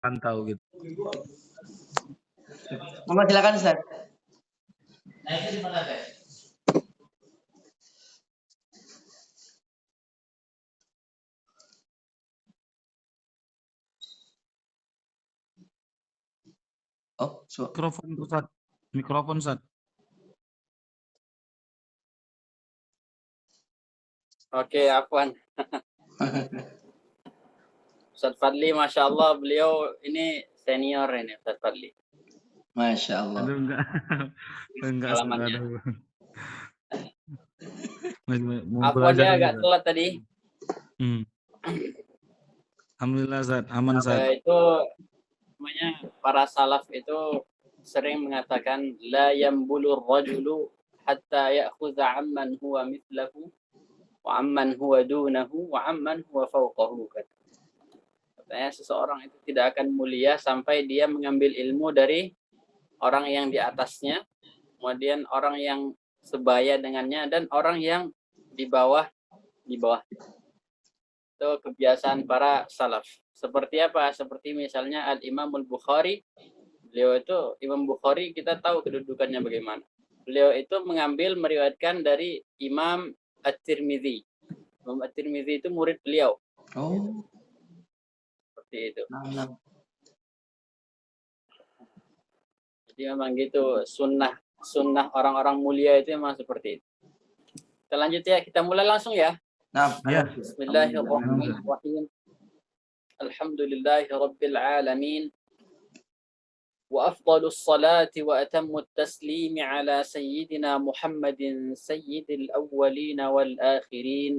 pantau gitu. Mama silakan Ustaz. Oh, Mikrofon Ustaz. Oke, afwan. Ustaz Fadli, Masya Allah, beliau ini senior ini, Ustaz Fadli. Masya Allah. Aduh, enggak Pengalamannya. Mau Afwan belajar ya, dulu, agak Ustaz. telat tadi. Alhamdulillah Ustaz, aman Ustaz. Itu namanya para salaf itu sering mengatakan la yambulur rajulu hatta ya'khudha amman huwa mithlahu wa amman huwa dunahu wa amman huwa fawqahu. Katanya seseorang itu tidak akan mulia sampai dia mengambil ilmu dari orang yang di atasnya, kemudian orang yang sebaya dengannya, dan orang yang di bawah. Itu kebiasaan para salaf. Seperti apa? Seperti misalnya Al-Imam Al-Bukhari. Beliau itu, Imam Bukhari, kita tahu kedudukannya bagaimana. Beliau itu meriwayatkan dari Imam At-Tirmidzi. Imam At-Tirmidzi itu murid beliau. Oh. Seperti itu. Nah. Jadi memang gitu, sunnah orang-orang mulia itu memang seperti itu. Kita lanjut ya, kita mulai langsung ya. Nah, ya. Bismillahirrahmanirrahim. Alhamdulillahi Rabbil Alamin. وأفضل الصلاة وأتم التسليم على سيدنا محمد سيد الأولين والآخرين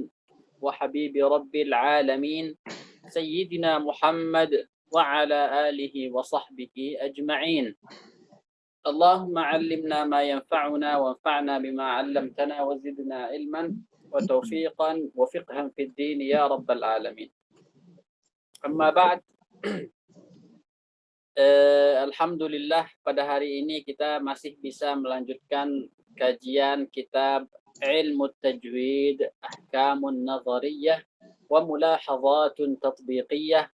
وحبيب رب العالمين سيدنا محمد وعلى آله وصحبه أجمعين. اللهم علمنا ما ينفعنا وانفعنا بما علمتنا وزدنا علما وتوفيقا وفقها في الدين يا رب العالمين. أما بعد, Alhamdulillah pada hari ini kita masih bisa melanjutkan kajian kitab Ilmu Tajwid, Ahkamun Nazariyah wa Mulahazatun Tatbiqiyah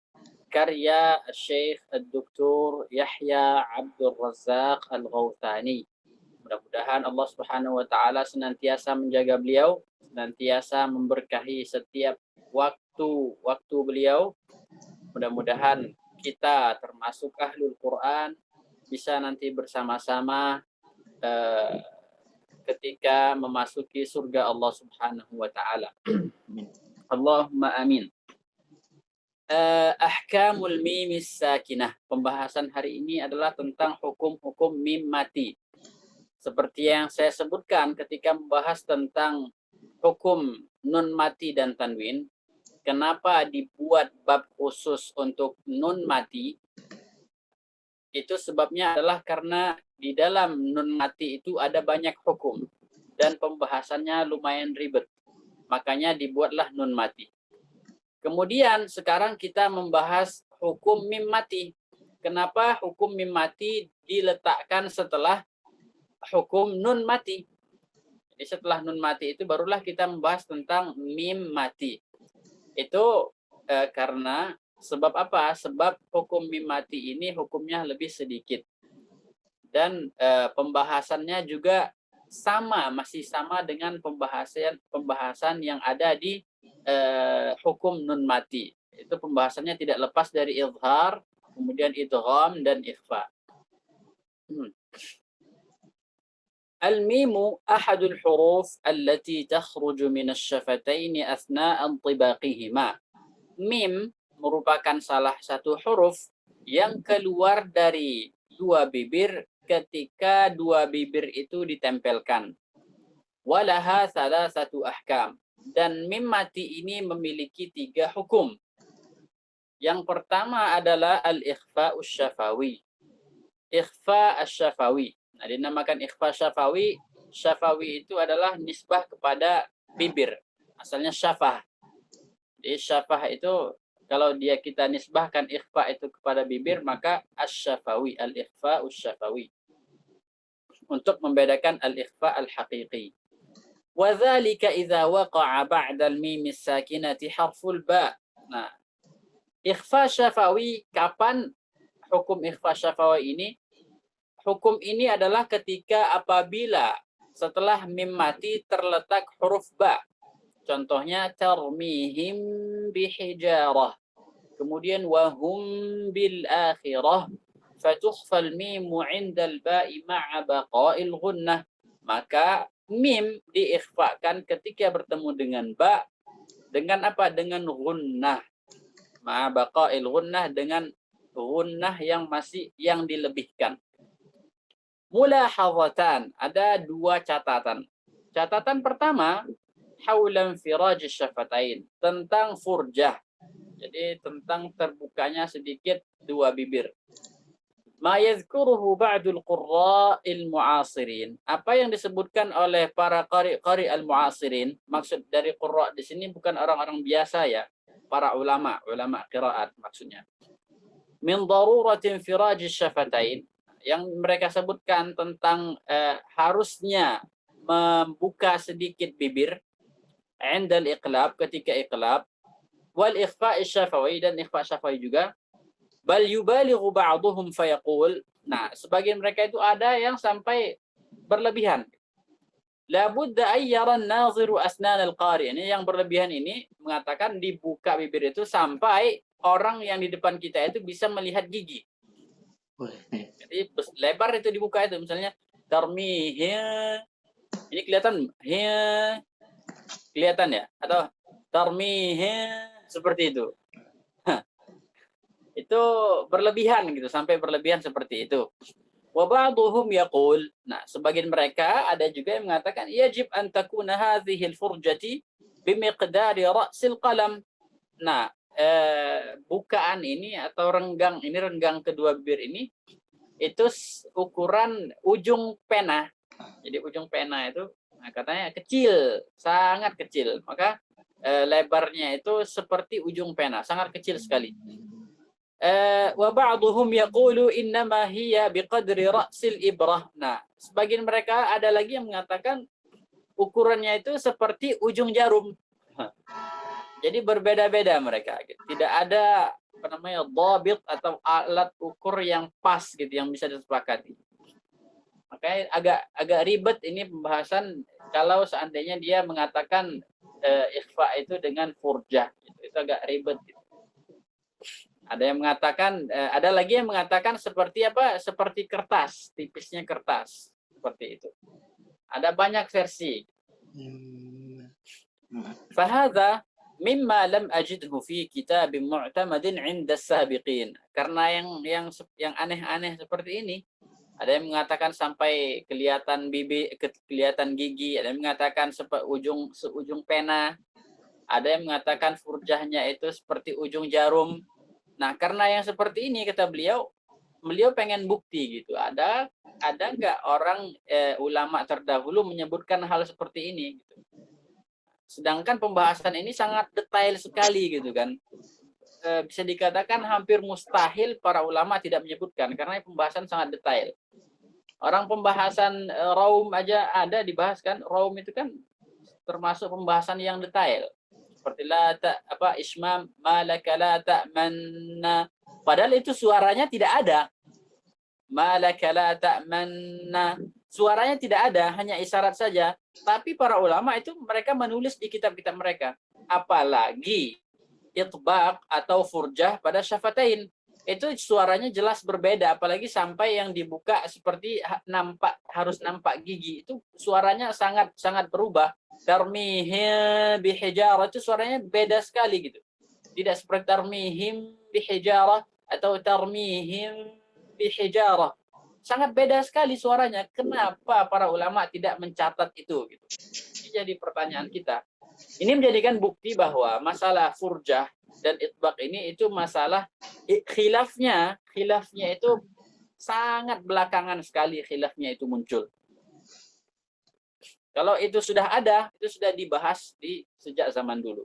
karya Syekh Dr. Yahya Abdul Razzaq Al-Ghawthani. Mudah-mudahan Allah Subhanahu wa taala senantiasa menjaga beliau, senantiasa memberkahi setiap waktu beliau. Mudah-mudahan kita termasuk ahlul Quran bisa nanti bersama-sama ketika memasuki surga Allah Subhanahu wa taala. Allahumma amin. Ahkamul mim sakinah. Pembahasan hari ini adalah tentang hukum-hukum mim mati. Seperti yang saya sebutkan ketika membahas tentang hukum nun mati dan tanwin, kenapa dibuat bab khusus untuk nun mati? Itu sebabnya adalah karena di dalam nun mati itu ada banyak hukum dan pembahasannya lumayan ribet. Makanya dibuatlah nun mati. Kemudian sekarang kita membahas hukum mim mati. Kenapa hukum mim mati diletakkan setelah hukum nun mati? Jadi setelah nun mati itu barulah kita membahas tentang mim mati. Itu karena sebab apa? Sebab hukum mim mati ini hukumnya lebih sedikit. Dan pembahasannya juga masih sama dengan pembahasan yang ada di hukum nun mati. Itu pembahasannya tidak lepas dari izhar, kemudian idgham dan ikhfa. Al-mimu ahadul huruf allati takhruju min asy-syafataini athna'a intibaqihima. Mim merupakan salah satu huruf yang keluar dari dua bibir ketika dua bibir itu ditempelkan. Walaha salasatu ahkam. Dan mim mati ini memiliki 3 hukum. Yang pertama adalah al-ikhfa'us syafawi. Ikhfa' asy-syafawi. Nah, dinamakan ikhfa syafawi. Syafawi itu adalah nisbah kepada bibir. Asalnya syafah. Jadi syafah itu kalau kita nisbahkan ikhfa itu kepada bibir, maka asy-syafawi, al-ikhfa usy-syafawi. Untuk membedakan al-ikhfa al-haqiqi. Wa dzalika idza waqa'a ba'da al-mim as-sakinati harful ba. Nah, ikhfa syafawi kapan hukum ikhfa syafawi ini, hukum ini adalah ketika apabila setelah mim mati terletak huruf ba. Contohnya tarmihim bihijarah. Kemudian wahum bil akhirah fatukhfal mimu 'indal ba'i ma'a baqa'il ghunnah. Maka mim diikhfakan ketika bertemu dengan ba dengan apa? Dengan ghunnah. Ma'a baqa'il ghunnah, dengan ghunnah yang dilebihkan. Mulahazatan, ada dua catatan. Catatan pertama, haulan firaj syafatain, tentang furjah. Jadi tentang terbukanya sedikit dua bibir. Ma yadhkuruhu ba'dul qurra'il mu'asirin. Apa yang disebutkan oleh para qari al-mu'asirin, maksud dari qurra' di sini bukan orang-orang biasa ya, para ulama qiraat maksudnya. Min daruratin firaj syafatain, yang mereka sebutkan tentang harusnya membuka sedikit bibir, indal iqlab, ketika iqlab, wal ikhfa' syafawi, dan ikhfa' syafawi juga. Bal yubalighu ba'duhum fayaqul, nah sebagian mereka itu ada yang sampai berlebihan. La budda ay yara an-naziru asnan al-qari, ini yang berlebihan ini mengatakan dibuka bibir itu sampai orang yang di depan kita itu bisa melihat gigi. Jadi lebar itu dibuka itu, misalnya tarmihim, ini kelihatan kelihatan ya, atau tarmihim seperti itu. Itu berlebihan gitu, sampai berlebihan seperti itu. Wa ba'dhum yaqul, nah sebagian mereka ada juga yang mengatakan yajib an takuna hadhihi al-furjati bimiqdari ra'sil qalam. Nah, bukaan ini atau renggang ini, renggang kedua bibir ini itu ukuran ujung pena. Jadi ujung pena itu katanya kecil, sangat kecil. Maka lebarnya itu seperti ujung pena, sangat kecil sekali. Wa ba'dhum yaqulu innama hiya biqadri ra'sil ibrah. Nah, sebagian mereka ada lagi yang mengatakan ukurannya itu seperti ujung jarum. Jadi berbeda-beda mereka. Tidak ada dhabit atau alat ukur yang pas gitu yang bisa disepakati. Makanya agak ribet ini pembahasan kalau seandainya dia mengatakan ikhfa itu dengan furjah, gitu. Itu agak ribet gitu. Ada yang mengatakan, ada lagi yang mengatakan seperti apa? Seperti kertas, tipisnya kertas, seperti itu. Ada banyak versi. Fahadha mimma lam ajidhu fi kitabin mu'tamadin 'inda as-sabiqin. Karena yang aneh-aneh seperti ini, ada yang mengatakan sampai kelihatan kelihatan gigi, ada yang mengatakan seujung pena, ada yang mengatakan furjahnya itu seperti ujung jarum. Nah, karena yang seperti ini kata beliau pengen bukti gitu. Ada nggak orang ulama terdahulu menyebutkan hal seperti ini gitu. Sedangkan pembahasan ini sangat detail sekali gitu kan. Bisa dikatakan hampir mustahil para ulama tidak menyebutkan karena pembahasan sangat detail. Orang pembahasan raum aja ada dibahas kan. Raum itu kan termasuk pembahasan yang detail. Seperti isma malaka la ta'manna. Padahal itu suaranya tidak ada. Malaka la ta'manna. Suaranya tidak ada, hanya isyarat saja. Tapi para ulama itu mereka menulis di kitab-kitab mereka. Apalagi itbaq atau furjah pada syafatain. Itu suaranya jelas berbeda. Apalagi sampai yang dibuka seperti harus nampak gigi. Itu suaranya sangat berubah. Tarmihim bihijarah itu suaranya beda sekali gitu. Tidak seperti tarmihim bihijarah atau tarmihim bihijarah. Sangat beda sekali suaranya. Kenapa para ulama tidak mencatat itu? Gitu. Ini jadi pertanyaan kita. Ini menjadikan bukti bahwa masalah furjah dan itbaq ini itu masalah khilafnya itu sangat belakangan sekali khilafnya itu muncul. Kalau itu sudah ada, itu sudah dibahas sejak zaman dulu.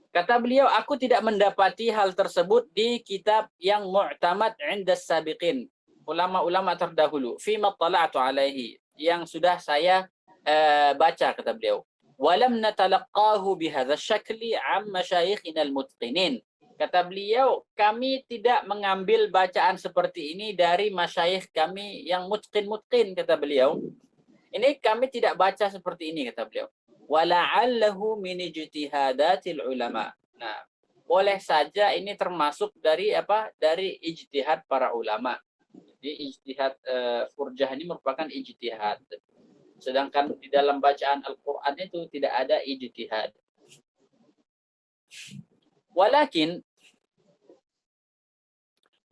Kata beliau, aku tidak mendapati hal tersebut di kitab yang mu'tamad 'inda as-sabiqin. Ulama-ulama terdahulu, fima tala'tu alaihi, yang sudah saya baca kata beliau. Walam natalaqqahu bihadza syakli 'an masyayikhina al-mutqinin. Kata beliau, kami tidak mengambil bacaan seperti ini dari masyayikh kami yang mutqin, kata beliau. Ini kami tidak baca seperti ini, kata beliau. Wala'allahu min ijtihadatil ulama. Nah, boleh saja ini termasuk dari apa? Dari ijtihad para ulama. Jadi ijtihad furjah ini merupakan ijtihad. Sedangkan di dalam bacaan Al-Qur'an itu tidak ada ijtihad. Walakin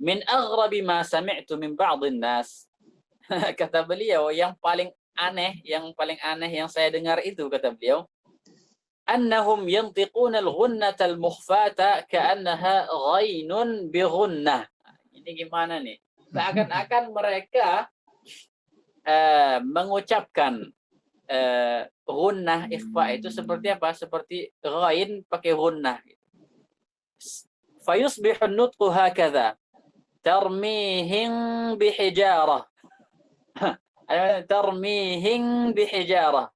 min aghrabi ma sami'tu min ba'dhin nas. Kata beliau, yang paling aneh yang saya dengar itu, kata beliau, annahum yantiquna al-ghunnata al-mukhfata ka'annaha ghainun bi ghunnah. Ini gimana nih? Seakan-akan mereka mengucapkan ghunnah ikhfa itu seperti apa? Seperti ghain pakai ghunnah. Fayusbihu an-nutqu hakadha. Tarmihim bihijarah. Tarmihim bihijarah.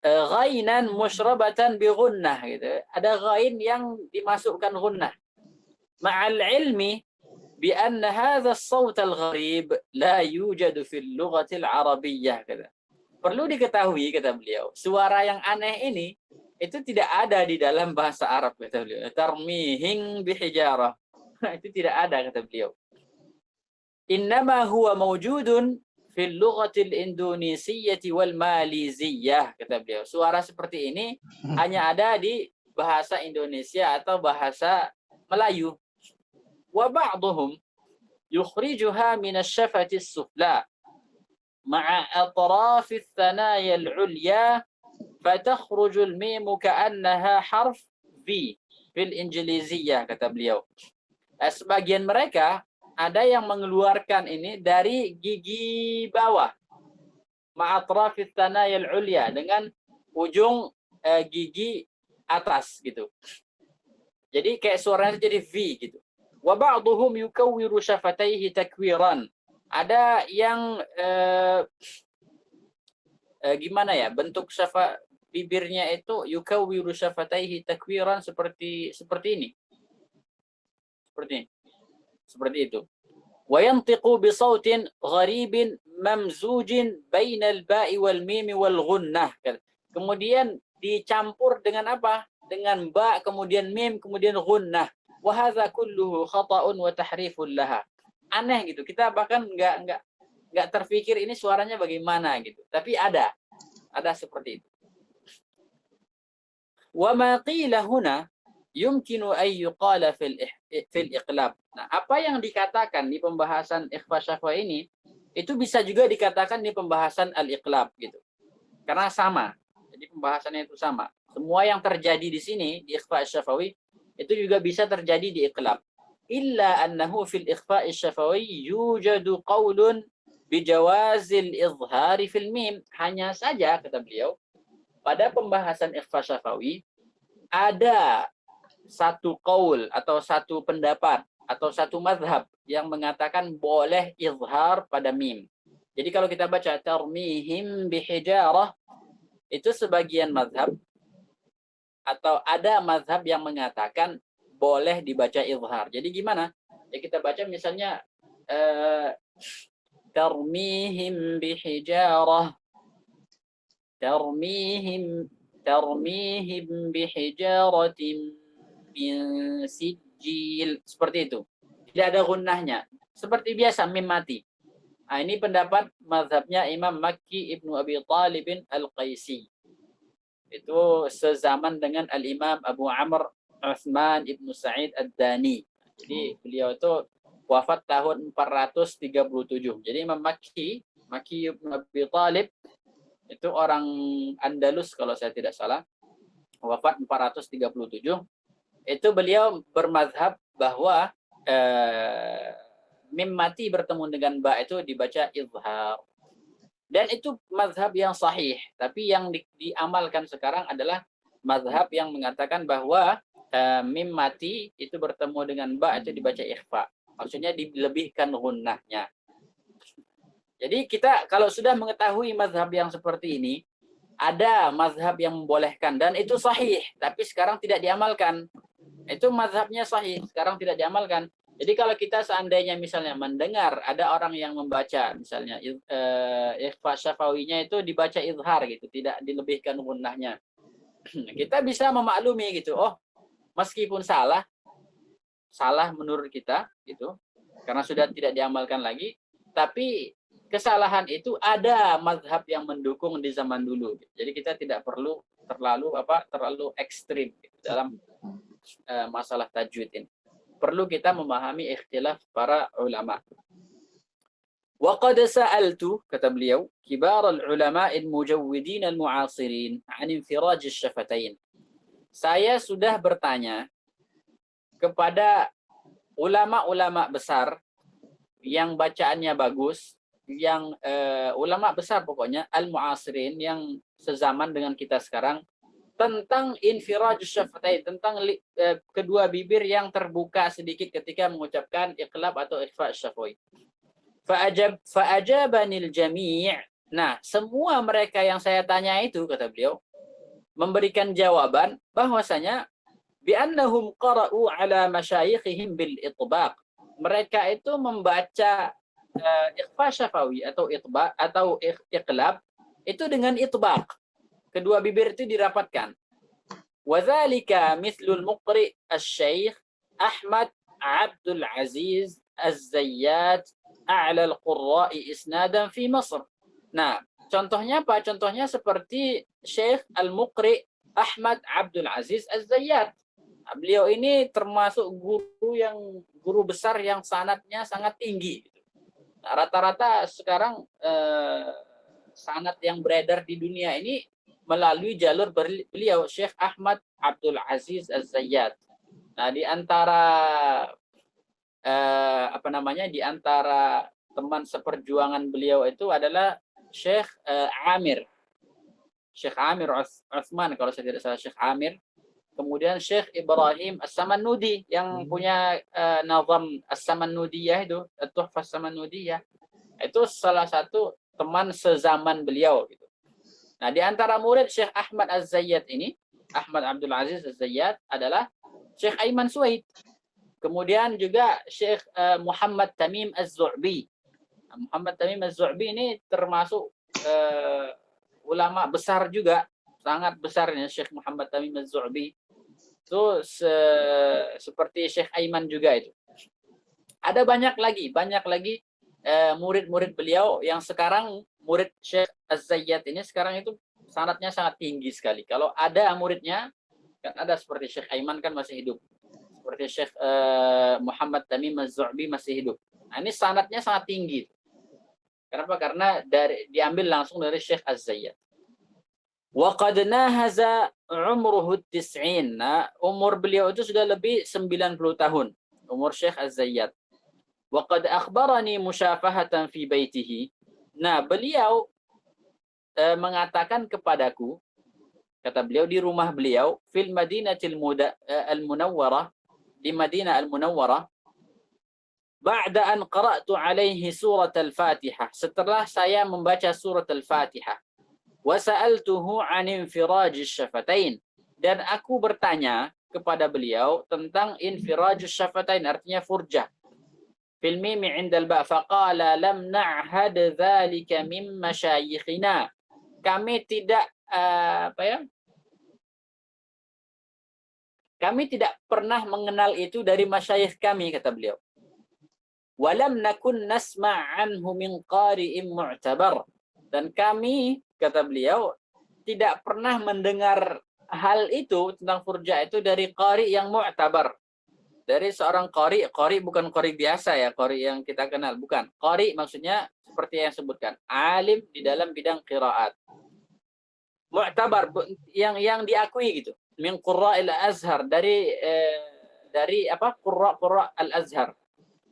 Ghainan musyrabatan bi ghunnah gitu. Ada ghain yang dimasukkan ghunnah. Ma'al ilmi bi anna hadha as-sawt al-gharib la yujadu fil lughati al-arabiyyah kata. Perlu diketahui, kata beliau, suara yang aneh ini itu tidak ada di dalam bahasa Arab, kata beliau. Tarmihim bihijarah. Itu tidak ada, kata beliau. Innama huwa mawjudun fil lughatil indonesiyyati wal maliziyyah, kata beliau. Suara seperti ini hanya ada di bahasa Indonesia atau bahasa Melayu. Wa ba'dhum yukhrijuha min asy-syafati as-sufla ma'a atraf ath-thanaya al-'ulya fatakhruju al-mim ka'annaha harf V fil injiliziyyah, kata beliau. Sebagian mereka ada yang mengeluarkan ini dari gigi bawah, ma'atrafit tanayal ulya, dengan ujung gigi atas gitu. Jadi kayak suaranya jadi V gitu. Wa ba'dhum yukawwiru syafataihi takwiran. Ada yang gimana ya? Bentuk bibirnya itu yukawwiru syafataihi takwiran seperti ini. Seperti itu. Wa yantiqu bi sautin gharibin mamzujin bainal ba'i wal mim wal ghunnah. Kemudian dicampur dengan apa? Dengan ba, kemudian mim, kemudian ghunnah. Wa hadza kulluhu khata'un wa tahrifun laha. Aneh gitu. Kita bahkan enggak terpikir ini suaranya bagaimana gitu. Tapi ada seperti itu. Wa ma qila huna yumkinu ay yuqala fil iqlab. Nah, apa yang dikatakan di pembahasan ikhfa syafawi ini itu bisa juga dikatakan di pembahasan al-iqlab gitu. Karena sama. Jadi pembahasannya itu sama. Semua yang terjadi di sini di ikhfa syafawi itu juga bisa terjadi di iqlab. Illa annahu fil ikhfa syafawi yujadu qaulun bijawazil izhari fil mim. Hanya saja, kata beliau, pada pembahasan ikhfa syafawi ada satu qaul atau satu pendapat atau satu mazhab yang mengatakan boleh izhar pada mim. Jadi kalau kita baca tarmihim bihijarah, itu sebagian mazhab atau ada mazhab yang mengatakan boleh dibaca izhar. Jadi gimana? Ya kita baca misalnya tarmihim bihijarah, tarmihim bihijaratin min sijil, seperti itu. Tidak ada gunnahnya. Seperti biasa mim mati. Nah, ini pendapat mazhabnya Imam Makki Ibnu Abi Talib Al-Qaisi. Itu sezaman dengan Al-Imam Abu Amr Utsman Ibnu Sa'id Ad-Dani. Jadi beliau itu wafat tahun 437. Jadi Imam Makki Ibnu Abi Talib itu orang Andalus kalau saya tidak salah. Wafat 437. Itu beliau bermazhab bahwa mim mati bertemu dengan ba itu dibaca izhar. Dan itu mazhab yang sahih. Tapi yang diamalkan sekarang adalah mazhab yang mengatakan bahwa mim mati itu bertemu dengan ba itu dibaca ikhfa. Maksudnya dilebihkan gunnahnya. Jadi kita kalau sudah mengetahui mazhab yang seperti ini, ada mazhab yang membolehkan dan itu sahih, tapi sekarang tidak diamalkan. Itu mazhabnya sahih, sekarang tidak diamalkan. Jadi kalau kita seandainya misalnya mendengar ada orang yang membaca misalnya ikhfa syafawinya itu dibaca izhar gitu, tidak dilebihkan gunnahnya. Kita bisa memaklumi gitu. Oh, meskipun salah menurut kita gitu. Karena sudah tidak diamalkan lagi, tapi kesalahan itu ada mazhab yang mendukung di zaman dulu. Jadi kita tidak perlu terlalu ekstrim gitu, dalam masalah tajwid ini. Perlu kita memahami ikhtilaf para ulama. Wa qad sa'altu, kata beliau, kibar al-ulama al-mujawwidin al-mu'asirin an infiraj asy-syafatain. Saya sudah bertanya kepada ulama-ulama besar yang bacaannya bagus, yang ulama besar pokoknya al-mu'asirin yang sezaman dengan kita sekarang, tentang infiraj syafatain, tentang kedua bibir yang terbuka sedikit ketika mengucapkan iqlab atau ikhfa syafawi. Fa'ajabanil jami'. Nah, semua mereka yang saya tanya itu, kata beliau, memberikan jawaban bahwasanya bi'annahum qara'u ala masyayikhihim bil itbaq. Mereka itu membaca ikhfa syafawi atau itbaq atau iqlab itu dengan itbaq. Kedua bibir itu dirapatkan. Wa dzalika mithlul muqri asy-syaikh Ahmad Abdul Aziz Az-Zayyat a'la al-qurra'i isnadan fi Masr. Nah, contohnya apa? Contohnya seperti Syekh Al-Muqri Ahmad Abdul Aziz Az-Zayyat. Beliau ini termasuk guru besar yang sanadnya sangat tinggi. Nah, rata-rata sekarang sanad yang beredar di dunia ini melalui jalur beliau, Syekh Ahmad Abdul Aziz Az-Zayyat. Nah, di antara di antara teman seperjuangan beliau itu adalah Syekh Amir. Syekh Amir Utsman kalau saya tidak salah, Syekh Amir. Kemudian Syekh Ibrahim As-Samannudi yang punya nazam As-Samannudiyah itu, Tuhfah As-Samannudiyah. Itu salah satu teman sezaman beliau gitu. Nah, di antara murid Syekh Ahmad Az-Zayyat ini, Ahmad Abdul Aziz Az-Zayyat adalah Syekh Aiman Suwaid. Kemudian juga Syekh Muhammad Tamim Az-Zu'bi. Muhammad Tamim Az-Zu'bi ini termasuk ulama besar juga, sangat besarnya Syekh Muhammad Tamim Az-Zu'bi. Itu seperti Syekh Aiman juga itu. Ada banyak lagi murid-murid beliau yang sekarang murid Syekh Az-Zayyat ini sekarang itu sanadnya sangat tinggi sekali. Kalau ada muridnya, kan ada seperti Syekh Aiman kan masih hidup. Seperti Syekh Muhammad Tamim Az-Zu'bi masih hidup. Nah, ini sanadnya sangat tinggi. Kenapa? Karena diambil langsung dari Syekh Az-Zayyat. Wa qad nahaza umruhu 90. Nah, umur beliau itu sudah lebih 90 tahun. Umur Syekh Az-Zayyat. Wa qad akhbarani musyafahatan fi baitihi. Nah, beliau mengatakan kepadaku, kata beliau, di rumah beliau fil Madinatil Al-Munawwarah, di Madinah Al-Munawwarah, ba'da an qara'tu alaihi surat Al-Fatihah, setelah saya membaca surat Al-Fatihah, wa sa'altuhu 'an infiraj asy-syafatain, dan aku bertanya kepada beliau tentang infiraj asy-syafatain, artinya furjah fil mim 'inda al-ba, faqala lam na'had dzalika min masyayikhina. Kami tidak kami tidak pernah mengenal itu dari masyayikh kami, kata beliau. Walam nakun nasma' anhu min qari'in mu'tabar. Dan kami, kata beliau, tidak pernah mendengar hal itu tentang furja itu dari qari yang mu'tabar. Dari seorang qari bukan qari biasa ya, qari yang kita kenal, bukan. Qari maksudnya seperti yang sebutkan, alim di dalam bidang qiraat. Mu'tabar yang diakui gitu. Min qurra'il azhar, dari qurra al-azhar.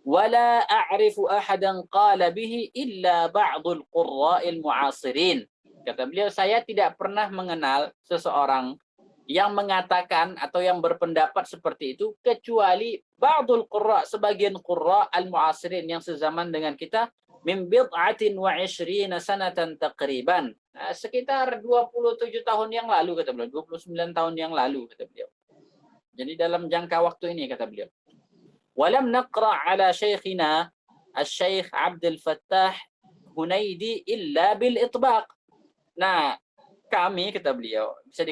Wala a'rifu ahadan qala bihi illa ba'dul qurra'il mu'asirin. Kata beliau, saya tidak pernah mengenal seseorang yang mengatakan atau yang berpendapat seperti itu kecuali ba'dul qurra, sebagian qurra al-mu'asirin yang sezaman dengan kita, min bid'atin wa 'ishrina sanatan taqriban. Nah, sekitar 27 tahun yang lalu kata beliau, 29 tahun yang lalu kata beliau. Jadi dalam jangka waktu ini kata beliau. Walam naqra' ala syekhina Asy-Syaikh Abdul Fattah Hunaidi illa bil itbaq. Nah, kami kata beliau bisa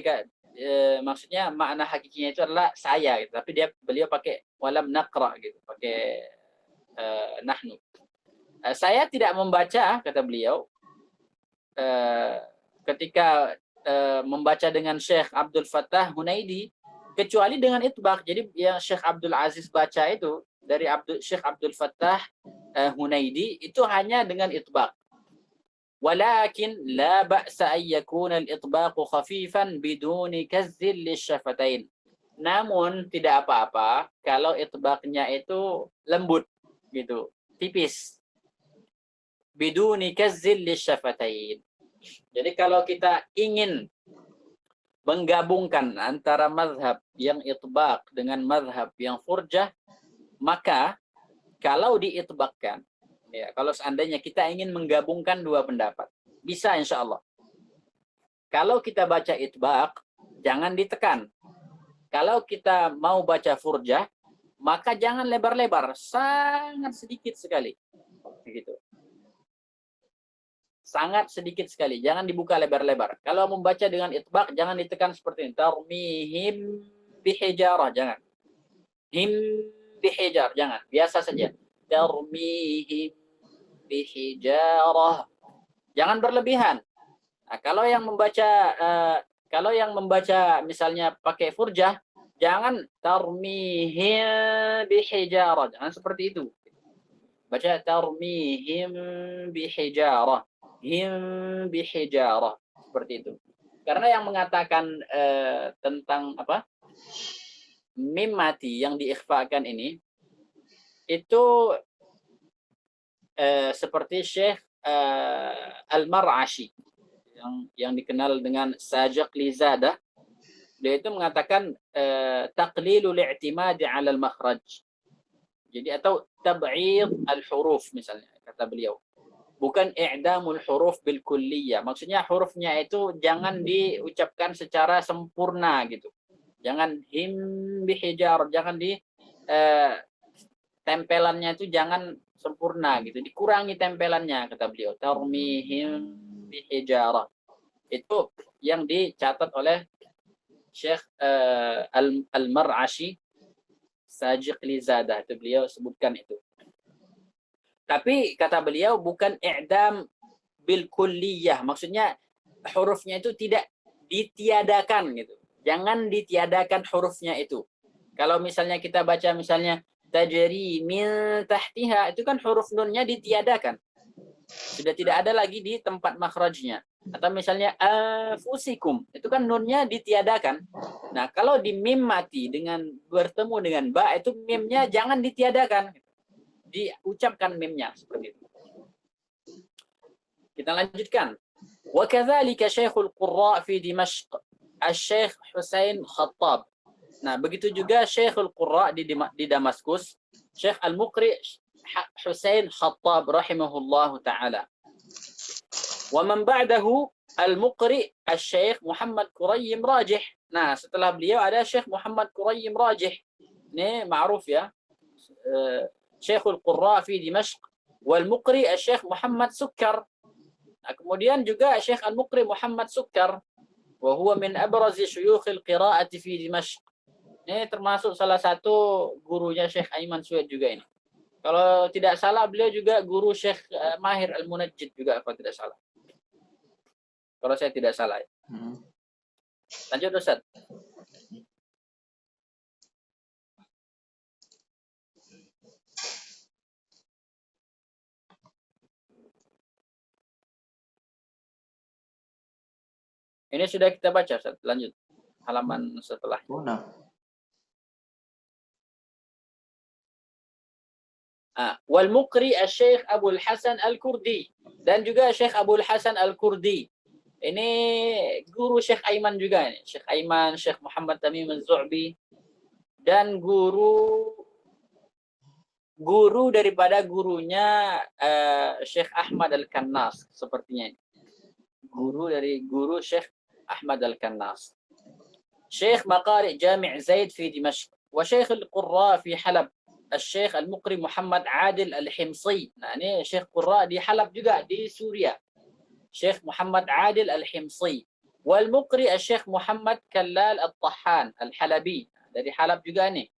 maksudnya makna hakikinya itu adalah saya gitu. Tapi beliau pakai walam naqra gitu, pakai nahnu. Saya tidak membaca kata beliau ketika membaca dengan Syekh Abdul Fattah Hunaidi kecuali dengan itbaq. Jadi yang Syekh Abdul Aziz baca itu dari Syekh Abdul Fattah Hunaidi itu hanya dengan itbaq. Walakin la ba'sa an yakuna al-itbaq khafifan biduni kazzil lisyafatain. Namun tidak apa-apa kalau itbaqnya itu lembut gitu, tipis. Biduni kazzil lisyafatain. Jadi kalau kita ingin menggabungkan antara mazhab yang itbaq dengan mazhab yang furjah, maka kalau diitbaqkan, ya, kalau seandainya kita ingin menggabungkan dua pendapat, bisa insya Allah. Kalau kita baca itbaq, jangan ditekan. Kalau kita mau baca furjah, maka jangan lebar-lebar, sangat sedikit sekali. Begitu. Sangat sedikit sekali, jangan dibuka lebar-lebar. Kalau membaca dengan itbaq, jangan ditekan seperti ini. Tarmihim bihijarah, jangan. Him bihijar, jangan. Biasa saja. Tarmihim bihijarah. Jangan berlebihan. Nah, kalau yang membaca misalnya pakai furjah, jangan tarmihim bihijarah. Jangan seperti itu. Baca tarmihim bihijarah. Him bihijarah. Seperti itu. Karena yang mengatakan tentang apa? Mim mati yang diikhfakan ini itu seperti Syekh Al-Mar'ashi yang dikenal dengan Sajaqli Zadah. Dia itu mengatakan taqlilul i'timadi 'ala al-makhraj. Jadi atau tab'id al-huruf misalnya kata beliau. Bukan i'damul huruf bil kulliyah. Maksudnya hurufnya itu jangan diucapkan secara sempurna gitu. Jangan him bihijar, jangan di tempelannya itu jangan sempurna gitu. Dikurangi tempelannya kata beliau. Tarmihim bihijarah. Itu yang dicatat oleh Syekh Al-Mar'ashi Sajaqli Zadah. Itu beliau sebutkan itu. Tapi kata beliau bukan i'dam bil kulliyah. Maksudnya hurufnya itu tidak ditiadakan gitu. Jangan ditiadakan hurufnya itu. Kalau misalnya kita baca misalnya tajri min tahtiha, itu kan huruf nunnya ditiadakan. Sudah tidak ada lagi di tempat makhrajnya. Atau misalnya afusikum, itu kan nunnya ditiadakan. Nah, kalau di mim mati dengan bertemu dengan ba, itu mimnya jangan ditiadakan. Diucapkan mimnya seperti itu. Kita lanjutkan. Wa kadzalika Syekhul Qurra fi Dimashq, Asy-Syaikh Husain Khattab. Nah, begitu juga Syekhul Qurra di Damaskus, Syekh Al-Muqri Husain Khattab rahimahullahu taala. Wa man ba'dahu Al-Muqri Asy-Syaikh Muhammad Qurayyim Rajih. Nah, setelah beliau ada Syekh Muhammad Qurayyim Rajih. Ini ma'ruf ya. Syekhul Qurra fi Dimashq wal Muqri Asy-Syaikh Muhammad Sukkar. Nah, kemudian juga Syekh Al-Muqri Muhammad Sukkar wa huwa min abrazi syuyukhil qira'ati fi Dimashq. Ini termasuk salah satu gurunya Syekh Aiman Sued juga ini. Kalau tidak salah beliau juga guru Syekh Mahir Al-Munajjid juga kalau tidak salah. Kalau saya tidak salah. Lanjut Ustaz. Ini sudah kita baca, Ustaz. Lanjut. Halaman setelah. Wal Muqri Asy-Syaikh Abdul Hasan Al-Kurdi. Dan juga Syekh Abdul Hasan Al-Kurdi. Ini guru Syekh Aiman juga. Syekh Aiman, Syekh Muhammad Tamim Az-Zu'bi. Dan guru guru daripada gurunya Syekh Ahmad Al-Kannas sepertinya. Guru dari guru Syekh Ahmad Al-Kannas. Syekh Maqari Jami' Zaid fi Dimashq wa Syekh Al-Qurra fi Halab. Syekh Al-Muqri Muhammad Adil Al-Himsi. Nah, ini Syekh Qurra di Halab juga di Suria. Syekh Muhammad Adil Al-Himsi. Wal Muqri Syekh Muhammad Kallal Al-Tahan Al-Halabi. Dari Halab juga nih.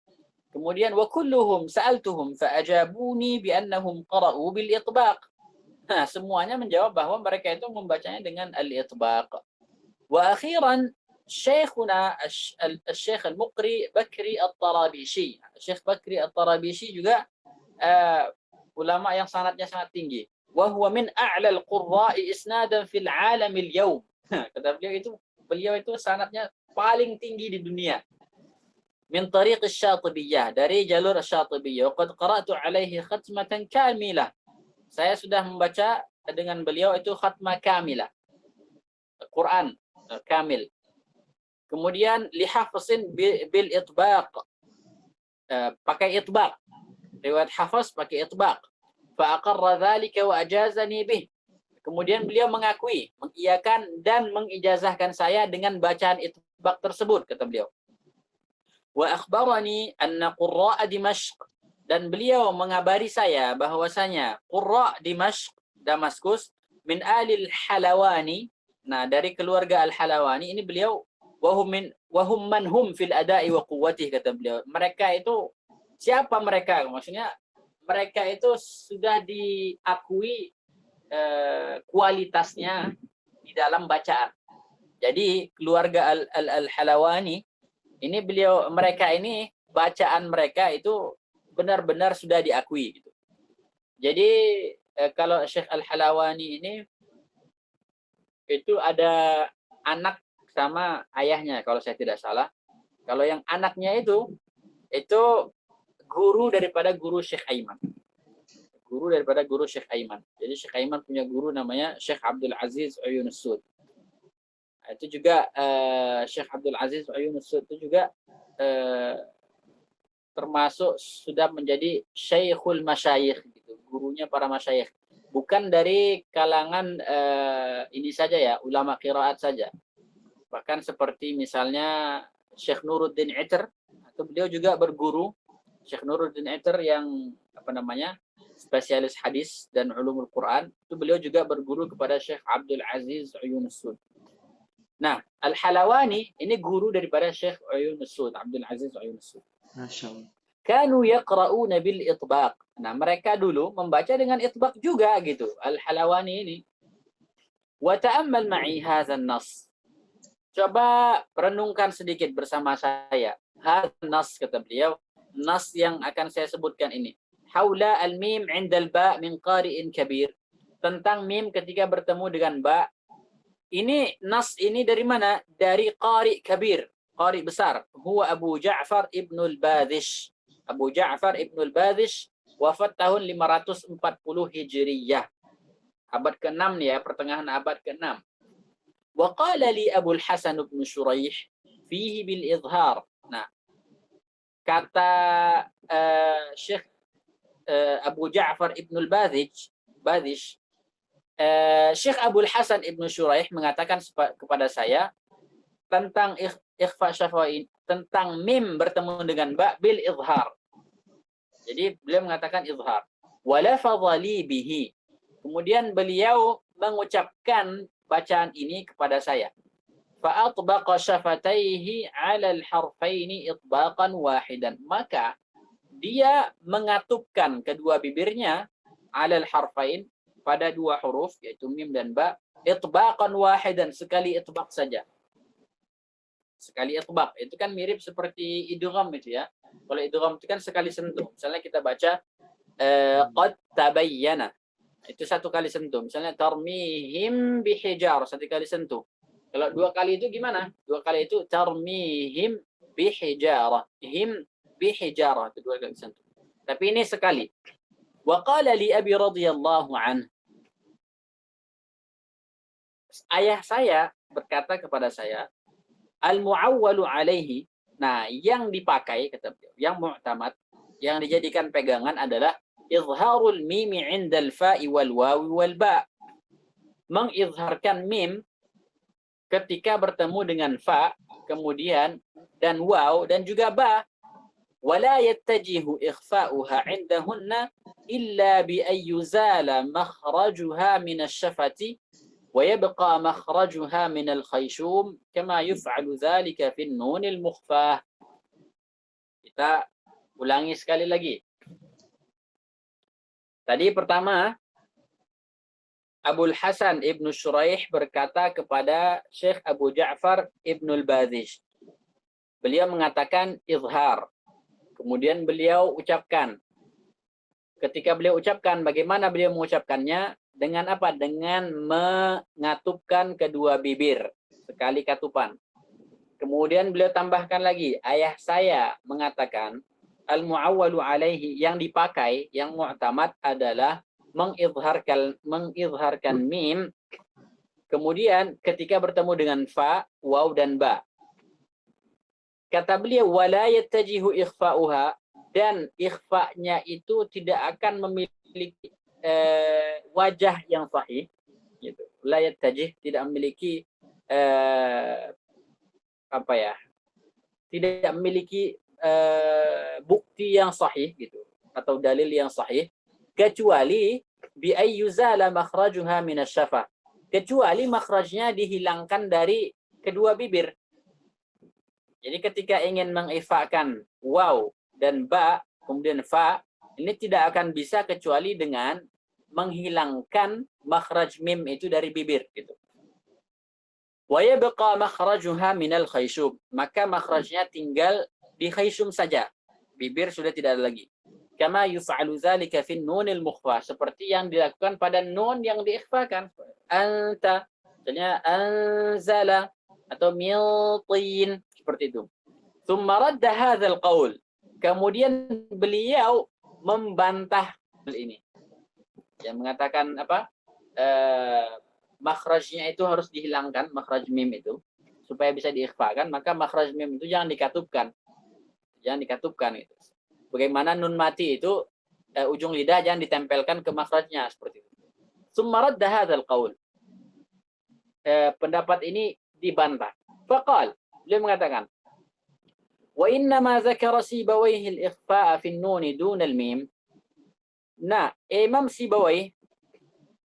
Kemudian wa kulluhum sa'altuhum fa'ajabuni bi'annahum qara'u bil itbaq. Nah, semuanya menjawab bahwa mereka itu membacanya dengan al-itbaq. Wa akhiran Syekhuna Syekh Al-Muqri Bakri At-Tarabishi. Syekh Bakri At-Tarabishi juga ulama yang sanadnya sangat tinggi. Wa huwa min a'la al-qurra'i isnadan fil 'alam al-yawm. Kata beliau itu sanadnya paling tinggi di dunia. Min tariq asy-Syatibiyah, dari jalur asy-Syatibiyah. Qad qara'tu alaihi khatmatan kamilah. Saya sudah membaca dengan beliau itu khatmah kamilah. Quran kamil. Kemudian lihafsin bil itbaq. Pakai itbaq. Riwayat Hafs pakai itbaq. Fa aqarra dzalika wa ajazani bih. Kemudian beliau mengakui, mengiyakan dan mengijazahkan saya dengan bacaan itbaq tersebut, kata beliau. Wa akhbarani anna qurra'a Dimashq, dan beliau mengabari saya bahwasanya qurra' Dimashq, Damaskus, min alil Halawani. Nah, dari keluarga Al-Halawani ini beliau wahum man hum fil ada'i wa quwwatih, kata beliau. Mereka itu siapa mereka? Maksudnya mereka itu sudah diakui kualitasnya di dalam bacaan. Jadi keluarga Al-Halawani ini mereka ini bacaan mereka itu benar-benar sudah diakui gitu. Jadi kalau Syekh Al-Halawani ini itu ada anak sama ayahnya kalau saya tidak salah. Kalau yang anaknya itu guru daripada guru Syekh Aiman. Guru daripada guru Syekh Aiman. Jadi Syekh Aiman punya guru namanya Syekh Abdul Aziz Uyun Sud. Itu juga Syekh Abdul Aziz Uyun Sud itu juga termasuk sudah menjadi Syekhul Masyayikh gitu, gurunya para masyayikh. Bukan dari kalangan ini saja ya, ulama qiraat saja. Bahkan seperti misalnya Syekh Nuruddin Itr, atau beliau juga berguru Syekh Nuruddin Itr yang spesialis hadis dan ulumul Quran, itu beliau juga berguru kepada Syekh Abdul Aziz Uyun Sud. Nah, Al-Halawani ini guru daripada Syekh Uyun Sud, Abdul Aziz Uyun Sud. Masya Allah. Kanu yaqra'una bil itbaq. Nah, mereka dulu membaca dengan itbaq juga gitu. Al-Halawani ini. Wa ta'ammal ma'i hadzal nas. Coba renungkan sedikit bersama saya. Hadzal nas, kata beliau, nas yang akan saya sebutkan ini. Haula al-mim 'inda al-ba' min qari'in kabir. Tentang mim ketika bertemu dengan ba. Ini nas ini dari mana? Dari qari kabir, qari besar. Huwa Abu Ja'far Ibn al-Badhish. Abu Ja'far Ibn al-Badhish wafat tahun 540 Hijriyah. Abad ke-6 ya, pertengahan abad ke-6. Wa qala li Abu al-Hasan ibn Shuraih fihi bil izhar. Nah, kata Syekh Abu Ja'far Ibn al-Badhish, Syekh Abdul Hasan Ibn Shuraih mengatakan kepada saya tentang ikhfa syafa'i, tentang mim bertemu dengan ba bil izhar. Jadi beliau mengatakan izhar. Wa lafadha li bihi. Kemudian beliau mengucapkan bacaan ini kepada saya. Fa atbaqa syafataihi 'ala al-harfaini itbaqan wahidan. Maka dia mengatupkan kedua bibirnya 'ala al-harfain, pada dua huruf yaitu mim dan ba, itbaqan wahidan, sekali itbaq saja. Sekali itbaq itu kan mirip seperti idgham itu ya. Kalau idgham itu kan sekali sentuh. Misalnya kita baca qad tabayyana. Itu satu kali sentuh. Misalnya tarmihim bihijar, satu kali sentuh. Kalau dua kali itu gimana? Dua kali itu tarmihim bihijarah. Him bihijarah, itu dua kali sentuh. Tapi ini sekali. Wa qala li abi radhiyallahu anhu. Ayah saya berkata kepada saya, al-mu'awwalu alaihi. Nah, yang dipakai, kata beliau, yang mu'tamad, yang dijadikan pegangan adalah izharul mimi 'indal fa'i wal wawi wal ba. Mengizharkan mim ketika bertemu dengan fa, kemudian dan waw dan juga ba. Wala yattajihu ikhfa'uha 'indahunna illa bi an yuzala makhrajuha min asy-syafati wa yabqa makhrajuha min al-khayshum kama yuf'alu dzalika fi an-nun al-mukhfah. Kita ulangi sekali lagi. Tadi pertama, Abul Hasan Ibnu Syuraih berkata kepada Syekh Abu Ja'far Ibnul Badzish. Beliau mengatakan izhar. Kemudian beliau ucapkan. Ketika beliau ucapkan, bagaimana beliau mengucapkannya? Dengan apa? Dengan mengatupkan kedua bibir. Sekali katupan. Kemudian beliau tambahkan lagi. Ayah saya mengatakan, al-mu'awwalu alaihi, yang dipakai, yang mu'tamad adalah mengizharkan mim, kemudian ketika bertemu dengan fa, waw dan ba. Kata beliau, wala yattajihu ikhfa'uha, dan ikhfa'nya itu tidak akan memiliki wajah yang sahih. Gitu. La yattajih, tidak memiliki tidak memiliki bukti yang sahih gitu atau dalil yang sahih, kecuali bi ayyuzala makhrajuha min asy-syafah, kecuali makhrajnya dihilangkan dari kedua bibir. Jadi ketika ingin mengifakan waw dan ba kemudian fa, ini tidak akan bisa kecuali dengan menghilangkan makhraj mim itu dari bibir gitu. Wa yabqa makhrajuha minal khayshum, maka makhrajnya tinggal di khayshum saja. Bibir sudah tidak ada lagi. Kama yuf'alu dzalika fin nunil mukhfa, seperti yang dilakukan pada nun yang diikhfakan. Anta, misalnya anzala atau miltin, seperti itu. Tsumma radda hadzal qaul, kemudian beliau membantah hal ini. Yang mengatakan apa? Makhrajnya itu harus dihilangkan, makhraj mim itu, supaya bisa diikhfakan, maka makhraj mim itu jangan dikatupkan. Jangan dikatupkan itu. Bagaimana nun mati itu ujung lidah jangan ditempelkan ke makhrajnya seperti itu. Tsumma radda hadzal qaul. Pendapat ini dibantah. Faqal, beliau mengatakan, wa inna ma dzakara Sibawayhi al-ikhfa'a fi an-nun duna al-mim. Nah, Imam Sibawayh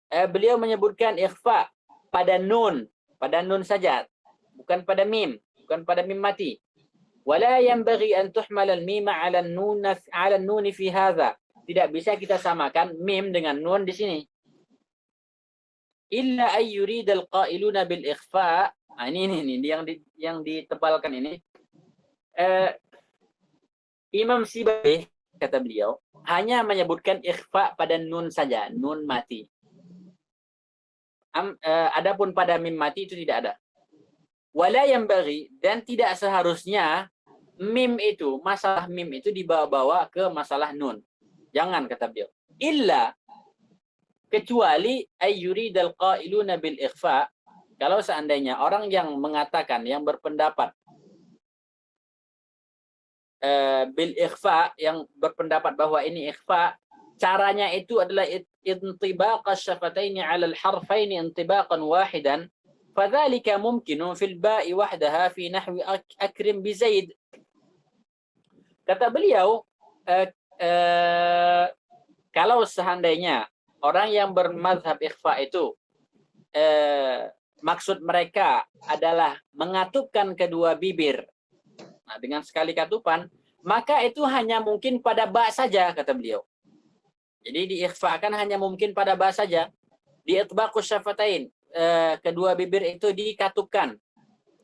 beliau menyebutkan ikhfa pada nun saja, bukan pada mim, bukan pada mim mati. Wala yanbaghi an tuhmal al-mim 'ala an-nun fi hadha. Tidak bisa kita samakan mim dengan nun di sini. Illa ay yurid al-qailuna bil ikhfa. Ini yang ditebalkan ini. Imam Sibawayh kata beliau hanya menyebutkan ikhfa pada nun saja, nun mati. Adapun pada mim mati itu tidak ada. Wala yanbaghi, dan tidak seharusnya masalah mim itu dibawa-bawa ke masalah nun. Jangan, kata beliau. Illa, kecuali ayyuridal qailuna bil ikhfa, kalau seandainya orang yang mengatakan, yang berpendapat bil ikhfa, yang berpendapat bahwa ini ikhfa, caranya itu adalah intibaq asy-syafataini 'ala al-harfaini intibaqan wahidan, fadzalika mumkinun fil ba'i wahdaha fi nahwi akrim bi Zaid. Kata beliau, kalau seandainya orang yang bermazhab ikhfa itu maksud mereka adalah mengatupkan kedua bibir, nah, dengan sekali katupan, maka itu hanya mungkin pada ba saja, kata beliau. Jadi diikhfakan hanya mungkin pada ba saja. Diitbaqus syafatain, kedua bibir itu dikatupkan.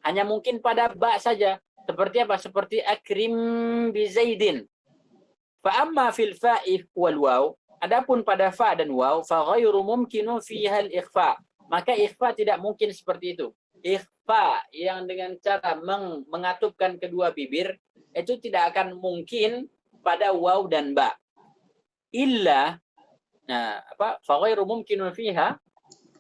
Hanya mungkin pada ba saja. Seperti apa? Seperti akrim bi Zaidin. Fa amma fil fa'i wal waw, adapun pada fa dan waw, fa ghairu mumkinu fiha al-ikhfa. Maka ikhfa tidak mungkin seperti itu. Ikhfa yang dengan cara mengatupkan kedua bibir itu tidak akan mungkin pada waw dan ba. Illa, fa ghairu mumkinun fiha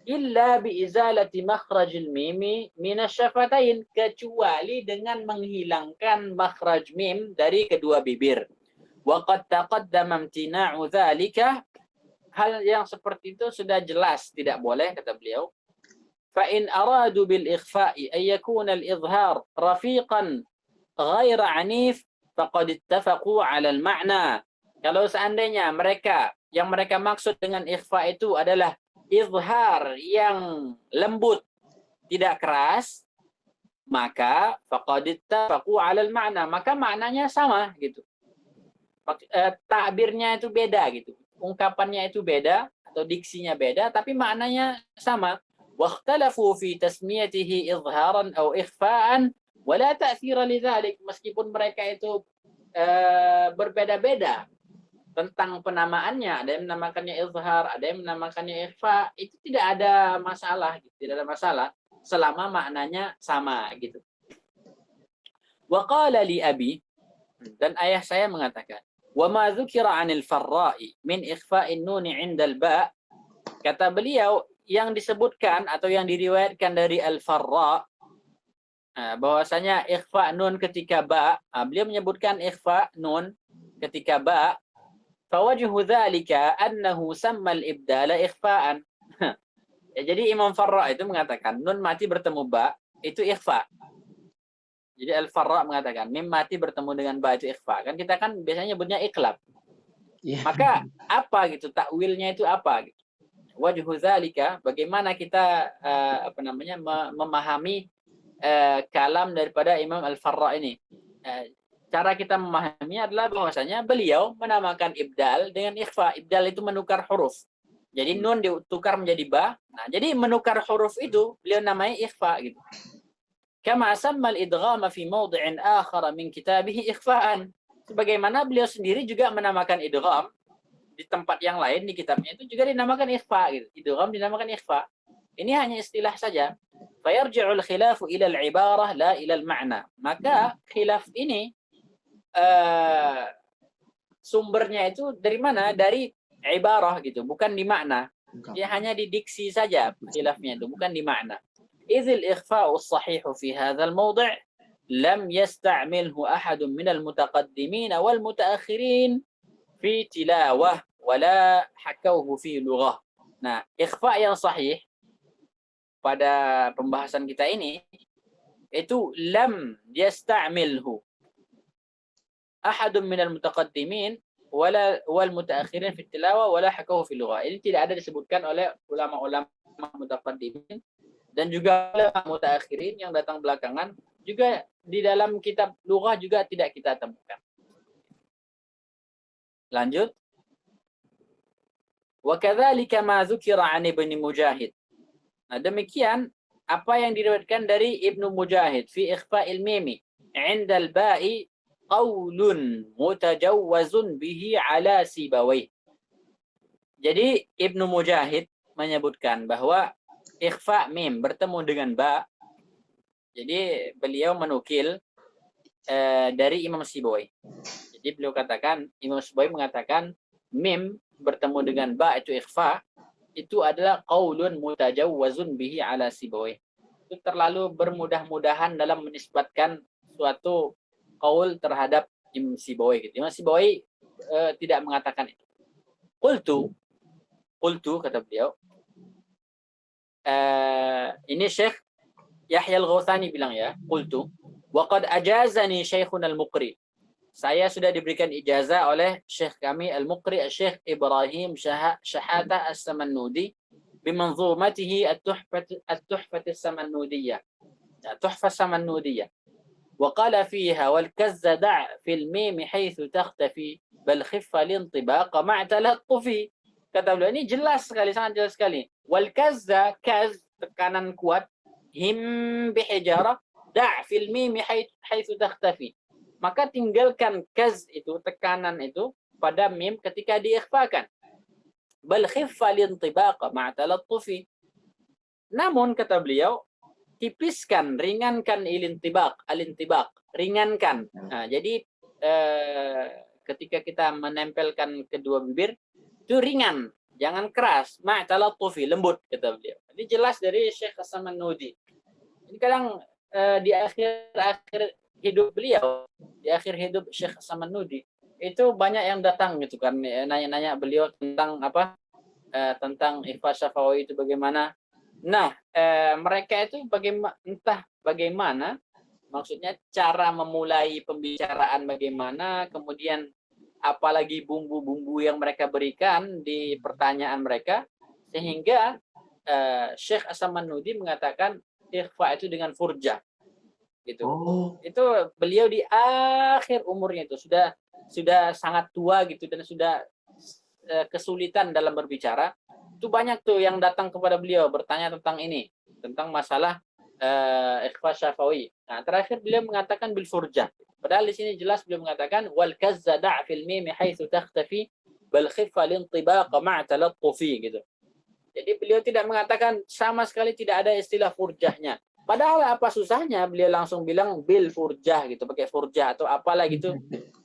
illa bi izalati makhrajil mimi min asy-syafatain, kecuali dengan menghilangkan makhraj mim dari kedua bibir. Wa qad taqaddama imtina'u dzalika, hal yang seperti itu sudah jelas tidak boleh, kata beliau. Fa in aradu bil ikhfa'i ay yakuna al izhar rafiqan ghaira anif faqad ittafaqu 'ala al ma'na. Kalau seandainya yang mereka maksud dengan ikhfa itu adalah izhar yang lembut, tidak keras, maka faqad ittafaqu 'ala al ma'na, maka maknanya sama gitu. Takbirnya itu beda gitu. Ungkapannya itu beda atau diksinya beda tapi maknanya sama. Wakhtalafu fi tasmiyatihi izharan atau ikhfa'an wala ta'thira lidzalik, meskipun mereka itu berbeda-beda tentang penamaannya, ada yang menamakannya izhar, ada yang menamakannya ikhfa, itu tidak ada masalah gitu. Tidak ada masalah selama maknanya sama gitu. Wa qala li abi, dan ayah saya mengatakan, wa ma dzukira 'anil farra'i min ikhfa'in nun 'inda al-ba', kata beliau yang disebutkan atau yang diriwayatkan dari al-farra bahwasanya ikhfa nun ketika ba, beliau menyebutkan ikhfa nun ketika ba, fawajhu dzalika annahu samma al-ibdala ikhfa'an. Ya, jadi Imam Farra itu mengatakan nun mati bertemu ba itu ikhfa. Jadi Al-Farra mengatakan mim mati bertemu dengan ba itu ikhfa. Kan kita kan biasanya nyebutnya iqlab. Iya. Maka apa gitu takwilnya itu apa gitu. Wajhu dzalika, bagaimana kita memahami kalam daripada Imam Al-Farra ini. Cara kita memahaminya adalah bahwasanya beliau menamakan ibdal dengan ikhfa. Ibdal itu menukar huruf. Jadi nun ditukar menjadi ba. Nah, jadi menukar huruf itu beliau namai ikhfa gitu. Kama samma al-idghama fi mawdi'in akhar min kitabihi ikhfa'an. Sebagaimana beliau sendiri juga menamakan idgham di tempat yang lain di kitabnya itu juga dinamakan ikhfa gitu. Idgham dinamakan ikhfa. Ini hanya istilah saja. Fayarji'ul khilafu ila al-ibarah la ila al-ma'na. Maka khilaf ini sumbernya itu dari mana? Dari ibarah gitu, bukan di makna. Dia hanya di diksi saja khilafnya itu, bukan di makna. Idzil ikhfa'u as-sahih fi hadzal mawdi' lam yasta'milhu ahadun minal mutaqaddimin wal mutaakhirin fi tilawah wala hakawhu fi lughah. Nah, ikhfa yang sahih pada pembahasan kita ini itu lam yasta'milhu ahadun minal mutaqaddimin wal mutaakhirin fi tilawah wala hakawhu fi lughah. Ini tidak ada disebutkan oleh ulama-ulama mutaqaddimin dan juga ulama mutaakhirin yang datang belakangan, juga di dalam kitab lughah juga tidak kita temukan. Lanjut. Wa kadzalika ma dzukira 'an Ibnu Mujahid. Nah, demikian apa yang diriwayatkan dari Ibnu Mujahid fi ikhfa'il mimi 'inda al-ba'i qaulun mutajawwazun bihi 'ala Sibawayh. Jadi Ibnu Mujahid menyebutkan bahwa ikhfa mim bertemu dengan ba. Jadi beliau menukil dari Imam Sibawayh. Jadi beliau katakan, Imam Sibawayh mengatakan mim bertemu dengan ba itu ikhfa, itu adalah qaulun mutajawwazun bihi ala Sibawayh. Itu terlalu bermudah-mudahan dalam menisbatkan suatu qaul terhadap Imam Sibawayh gitu. Imam Sibawayh tidak mengatakan itu. Qultu kata beliau. Ini Syekh Yahya Al-Ghawthani bilang ya, qultu wa qad ajazani Syekhuna Al-Muqri. Saya sudah diberikan ijazah oleh Syekh kami Al-Muqri, Syekh Ibrahim Syahata As-Samannudi bimanzumatihi At-Tuhfah As-Samannudiyah. Tuhfah As-Samannudiyah. Wa qala fiha wal kazza da' fil mim haythu takhtafi bal khiffa lintibaq ma'a talattufi. Kata beliau ini jelas sekali, sangat jelas sekali. Wal kazza, kaz tekanan kuat, him bihijara, da' fil mim haythu takhtafi. Maka tinggalkan kaz itu, tekanan itu pada mim ketika diikhfakan. Bal khiffa lintibaq ma'a talattufi. Namun kata beliau, tipiskan, ringankan al-intibaq, ringankan. Nah, jadi ketika kita menempelkan kedua bibir itu ringan, jangan keras, ma'talattufi, lembut kata beliau. Ini jelas dari Syekh As-Samannudi. Ini kadang di akhir hidup beliau, di akhir hidup Syekh As-Samannudi, itu banyak yang datang gitu kan, nanya-nanya beliau tentang apa, tentang ikhfa syafawi itu bagaimana. Nah, mereka itu entah bagaimana, maksudnya cara memulai pembicaraan bagaimana, kemudian apalagi bumbu-bumbu yang mereka berikan di pertanyaan mereka, sehingga Syekh As-Samanhudi mengatakan ikhfa itu dengan furjah gitu. Oh, Itu beliau di akhir umurnya itu sudah sangat tua gitu dan sudah kesulitan dalam berbicara. Itu banyak tuh yang datang kepada beliau bertanya tentang ini, tentang masalah ikhfa syafawi. Nah, terakhir beliau mengatakan bil furjah. Padahal di sini jelas beliau mengatakan wal kazza da' fil mim haitsu takhtafi bal khifa lintibaq ma'a talattufi gitu. Jadi beliau tidak mengatakan, sama sekali tidak ada istilah furjahnya. Padahal apa susahnya beliau langsung bilang bil furjah gitu, pakai furjah atau apalah gitu,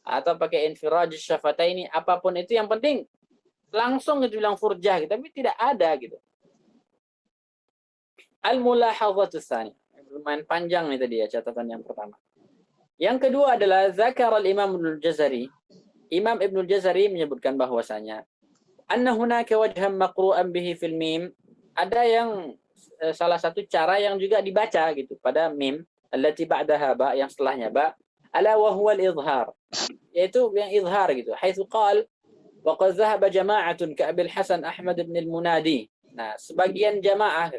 atau pakai infiraj syafataini, apapun itu yang penting langsung gitu bilang furjah gitu, tapi tidak ada gitu. Al-mulahadhatus tsani. Lumayan panjang nih tadi ya catatan yang pertama. Yang kedua adalah zakar al-Imam Ibnul Jazari. Imam Ibnul Jazari menyebutkan bahwasanya anna hunaka wajhan maqru'an bihi fil mim, ada yang salah satu cara yang juga dibaca gitu pada mim allati ba'daha ba, yang setelahnya ba, ala wa huwa al-izhar, yaitu yang izhar gitu, haitsu qal wa qad dhahaba jama'atun ka Abil Hasan Ahmad ibn al-Munadi. Nah, sebagian jamaah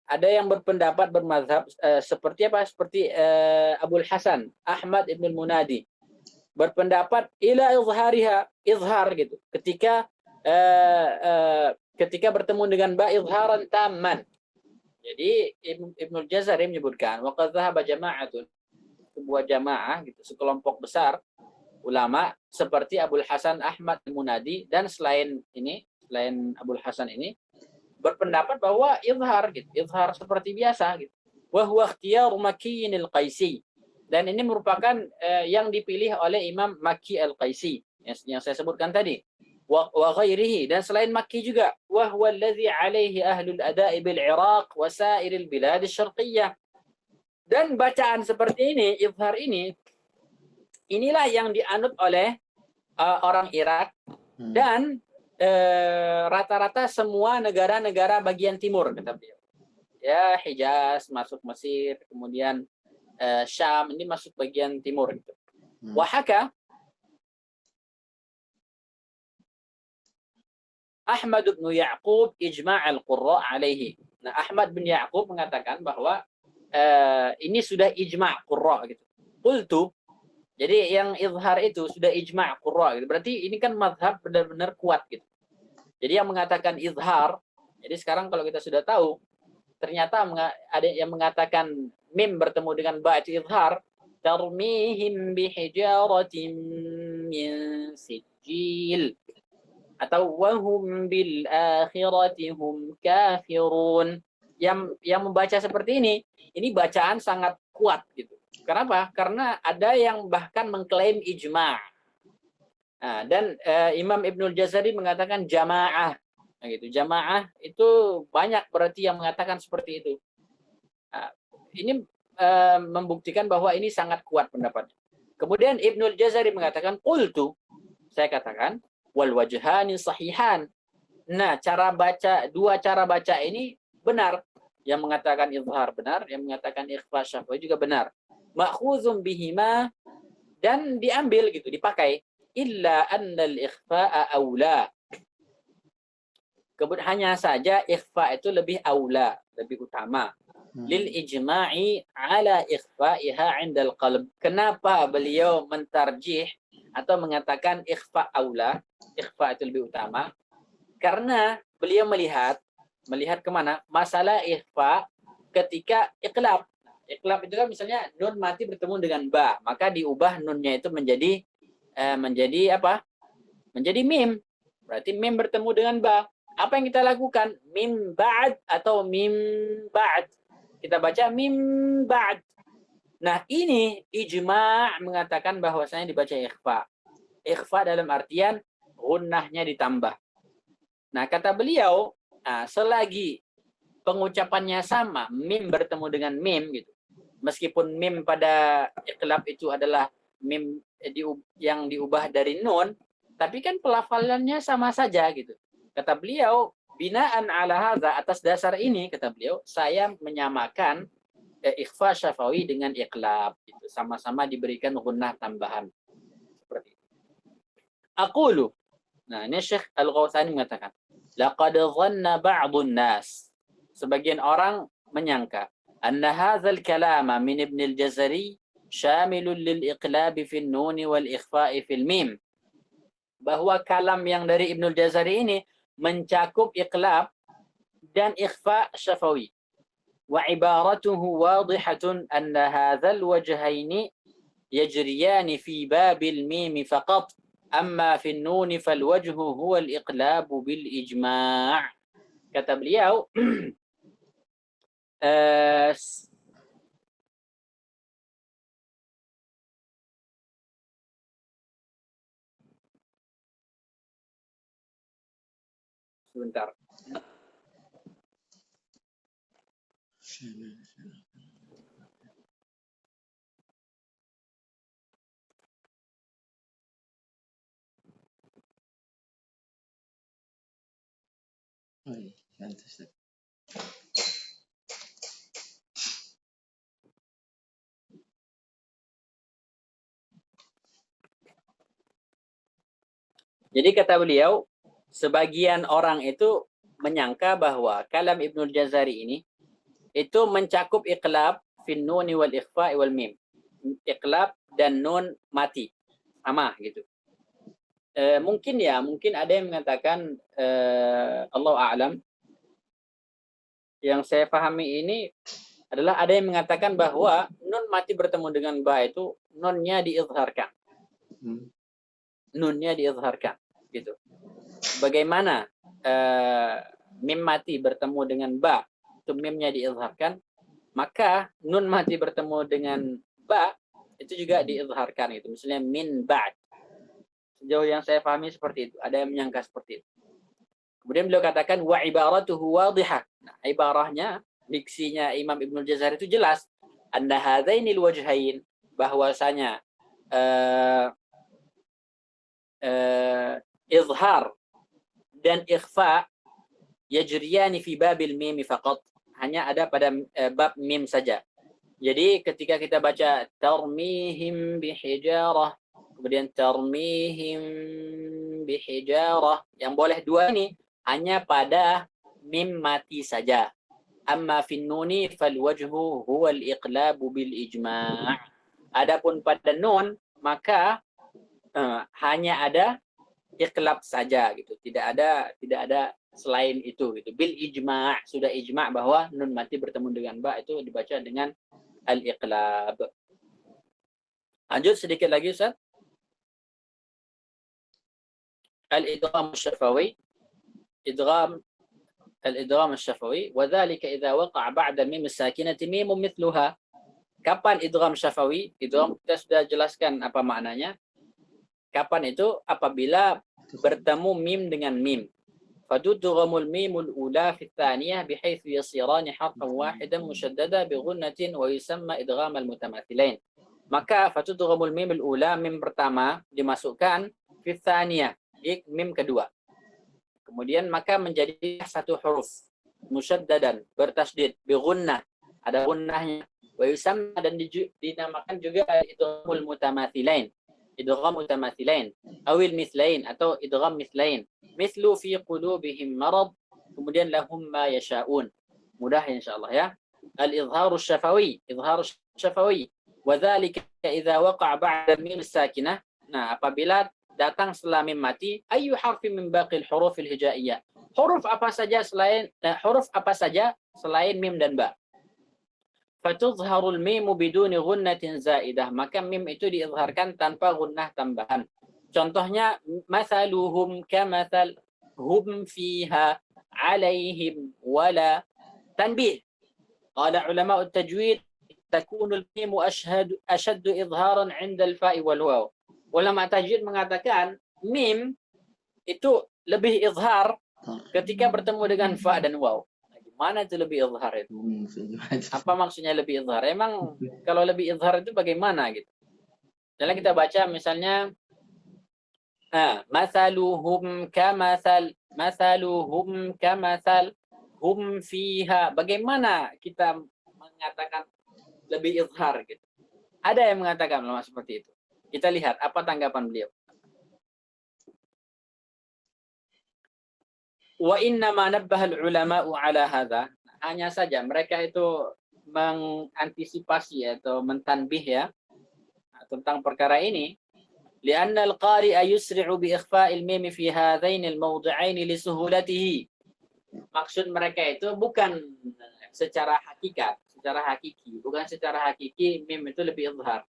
ada yang berpendapat bermazhab seperti apa? Seperti Abul Hasan Ahmad ibn al-Munadi berpendapat ila izhariha, izhar gitu. Ketika bertemu dengan ba izharan tamman. Jadi Ibnul Jazari menyebutkan wa qad dhahaba jama'atun, sebuah jamaah gitu, sekelompok besar ulama seperti Abul Hasan Ahmad al-Munadi dan selain Abul Hasan ini berpendapat bahwa izhar gitu, izhar seperti biasa gitu. Wa huwa ikhtiyaru Makki al-Qaisi, dan ini merupakan yang dipilih oleh Imam Makki al-Qaisi yang saya sebutkan tadi. Wa ghairihi, dan selain Makki juga. Wa huwa alladhi alaihi ahlul ada'i bil Iraq wa sa'iril bilad asy-syarqiyyah. Dan bacaan seperti ini, izhar ini, inilah yang dianut oleh orang Irak dan rata-rata semua negara-negara bagian timur, kata beliau. Ya, Hijaz masuk Mesir, kemudian Syam ini masuk bagian timur gitu. Wahaka Ahmad bin Ya'qub ijma' al-qurra alaihi. Nah, Ahmad bin Ya'qub mengatakan bahwa ini sudah ijma' qurra gitu. Qultu, jadi yang izhar itu sudah ijma' qurra gitu. Berarti ini kan mazhab benar-benar kuat gitu. Jadi yang mengatakan izhar, jadi sekarang kalau kita sudah tahu, ternyata ada yang mengatakan mim bertemu dengan ba itu izhar, tarmihim bihijaratin min sijil, atau wahum bil akhirati hum kafirun. Yang membaca seperti ini bacaan sangat kuat gitu. Kenapa? Karena ada yang bahkan mengklaim ijma'. Nah, dan Imam Ibnul Jazari mengatakan jamaah. Nah, gitu. Jamaah itu banyak berarti yang mengatakan seperti itu. Nah, ini membuktikan bahwa ini sangat kuat pendapatnya. Kemudian Ibnul Jazari mengatakan qultu, saya katakan wal wajhani sahihan. Nah, dua cara baca ini benar. Yang mengatakan izhar benar, yang mengatakan ikhfa syafawi juga benar. Ma'khuzum bihima, dan diambil gitu, dipakai. Illa annal ikhfa'a aula. Hanya saja ikhfa itu lebih aula, lebih utama. Lil ijma'i ala ikhfa'iha 'indal qalb. Kenapa beliau mentarjih atau mengatakan ikhfa aula, ikhfa itu lebih utama? Karena beliau melihat kemana? Masalah ikhfa ketika iqlab. Iqlab itu kan misalnya nun mati bertemu dengan ba, maka diubah nunnya itu menjadi apa? Menjadi mim. Berarti mim bertemu dengan ba. Apa yang kita lakukan? Mim ba'd atau mim ba'd. Kita baca mim ba'd. Nah, ini ijma' mengatakan bahwasanya dibaca ikhfa. Ikhfa dalam artian gunnahnya ditambah. Nah, kata beliau, selagi pengucapannya sama, mim bertemu dengan mim gitu. Meskipun mim pada iqlab itu adalah mim yang diubah dari nun, tapi kan pelafalannya sama saja gitu. Kata beliau, binaan ala hadza, atas dasar ini kata beliau, saya menyamakan ikhfa syafawi dengan iqlab gitu. Sama-sama diberikan gunnah tambahan. Seperti itu. Aqulu. Nah, ini Syekh Al-Ghawthani mengatakan, laqad dhanna ba'dun nas. Sebagian orang menyangka anna hadzal kalama min Ibn al-Jazari syamilun lil iqlab fi an-nun wal ikhfa'i fil mim. Bahwa kalam yang dari Ibn al-Jazari ini mencakup iqlab dan ikhfa syafawi. Wa ibaratuhu wadihatun anna hadzal wajhaini yajriyani fi babil mim faqat, amma fi an-nun fal wajhu huwa al-iqlab bil ijma'. Kata beliau, sebentar. Oh, iya. Santai, Ustaz. Jadi kata beliau, sebagian orang itu menyangka bahwa kalam Ibnul Jazari ini itu mencakup iqlab fin nuni wal ikhfa wal mim. Iqlab dan nun mati. Sama gitu. Mungkin ada yang mengatakan Allah a'lam. Yang saya pahami ini adalah ada yang mengatakan bahwa nun mati bertemu dengan ba itu nunnya diizharkan. Nunnya diizharkan gitu. Bagaimana mim mati bertemu dengan ba, itu mimnya diizharkan, maka nun mati bertemu dengan ba itu juga diizharkan gitu. Misalnya min ba'd. Sejauh yang saya pahami seperti itu. Ada yang menyangka seperti itu. Kemudian beliau katakan wa ibaratuhu wadihah. Nah, ibarahnya, diksinya Imam Ibnul Jazari itu jelas. Anna hadzainil wajhain, bahwasanya izhar dan ikhfa yajriyani fi babil mim faqat, hanya ada pada bab mim saja. Jadi ketika kita baca tarmihim bihijarah, kemudian tarmihim bihijarah, yang boleh dua ini hanya pada mim mati saja. Amma fin nuni fal wajhu huwa al-iqlab bil ijma'. Adapun pada nun maka hanya ada iqlab saja gitu. Tidak ada selain itu gitu. Bil ijma', sudah ijma' bahwa nun mati bertemu dengan ba itu dibaca dengan al-iqlab. Lanjut sedikit lagi Ustaz. Al-idgham asy-syafawi, الإدغام الشفوي وذلك إذا وقع بعد الميم الساكنة ميم مثلها. Kapan idgham syafawi? Idgham kita sudah jelaskan apa maknanya. Kapan itu? Apabila bertemu mim dengan mim. Fatudghamul mimul ula fi tsaniyah bihaitsu yasirani harfan wahidan mushaddada bi ghunnatin wa yusamma idgham al-mutamathilain. Maka fatudghamul mimul ula, mim pertama dimasukkan fi tsaniyah, di mim kedua. Kemudian maka menjadi satu huruf musyaddadan, bertasdid, bi ghunnah, ada ghunnahnya, wa yusamma, dan dinamakan juga idghamul mutamathilain, idgham mutamathilain, awil mithlain, atau idgham mithlain, mithlu fi qulubihim marad, kemudian lahum ma yasha'un. Mudah insyaallah ya. Al-izharu syafawi, izharu syafawi, wa dzalika idza waqa'a ba'da mim sakinah. Nah, apabila datang setelah mim mati, ayu harfi min baqil hurufil hijaiyah. Huruf apa saja selain mim dan ba. Fatuzharul mimu biduni ghunnatin zaidah, maka mim itu diizharkan tanpa gunnah tambahan. Contohnya mathaluhum kamathal hum fiha alaihim wala. Tanbih. Qala ulama at-tajwid takunu al-mim ashaddu izharan 'inda al-fa'i wal waw. Ulama tajwid mengatakan mim itu lebih izhar ketika bertemu dengan fa dan waw. Gimana itu lebih izhar itu? Apa maksudnya lebih izhar? Emang kalau lebih izhar itu bagaimana gitu? Misalnya kita baca misalnya masaluhum kamathal hum fiha. Bagaimana kita mengatakan lebih izhar gitu. Ada yang mengatakan seperti itu. Kita lihat apa tanggapan beliau. Wa inna ma nabbaha al-ulama'u ala hadha. Hanya saja mereka itu mengantisipasi atau mentanbih ya tentang perkara ini. Lianna al-qari'a yusri'u bi ikhfa'il mim fi hadhain al-mawdi'ain li suhulatihi. Maksud mereka itu bukan secara hakiki, bukan secara hakiki mim itu lebih izhar.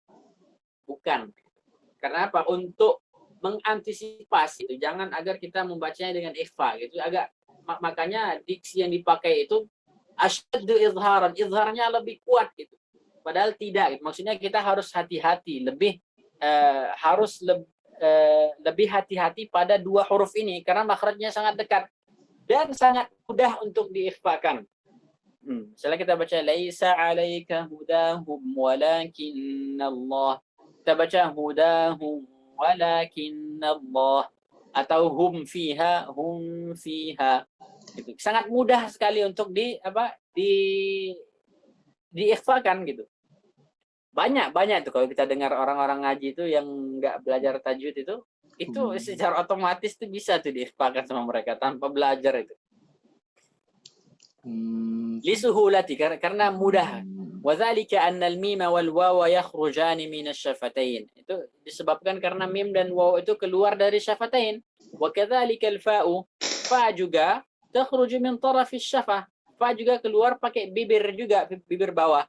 Bukan. Karena apa? Untuk mengantisipasi itu, jangan agar kita membacanya dengan ikhfa gitu. Makanya diksi yang dipakai itu asyaddu izharan, izharnya lebih kuat gitu. Padahal tidak gitu. Maksudnya kita harus hati-hati, lebih hati-hati pada dua huruf ini karena makhrajnya sangat dekat dan sangat mudah untuk diikhfakan. Misalnya kita baca laisa 'alaika hudahum walakinnallah. Kita baca hudahum walakinnallah atau hum fiha gitu. Sangat mudah sekali untuk diikhfakan gitu. Banyak tuh kalau kita dengar orang-orang ngaji itu yang nggak belajar tajwid itu secara otomatis tuh bisa tuh diikhfakan sama mereka tanpa belajar itu. Lisuhulati karena mudah. Wadzalika annal mim wal waw yakhrujani min asy-syafatain. Itu disebabkan karena mim dan waw itu keluar dari syafatain. Wa kadzalika al-fa'u, fa juga takhruju min taraf asy-syafah. Fa juga keluar pakai bibir juga, bibir bawah.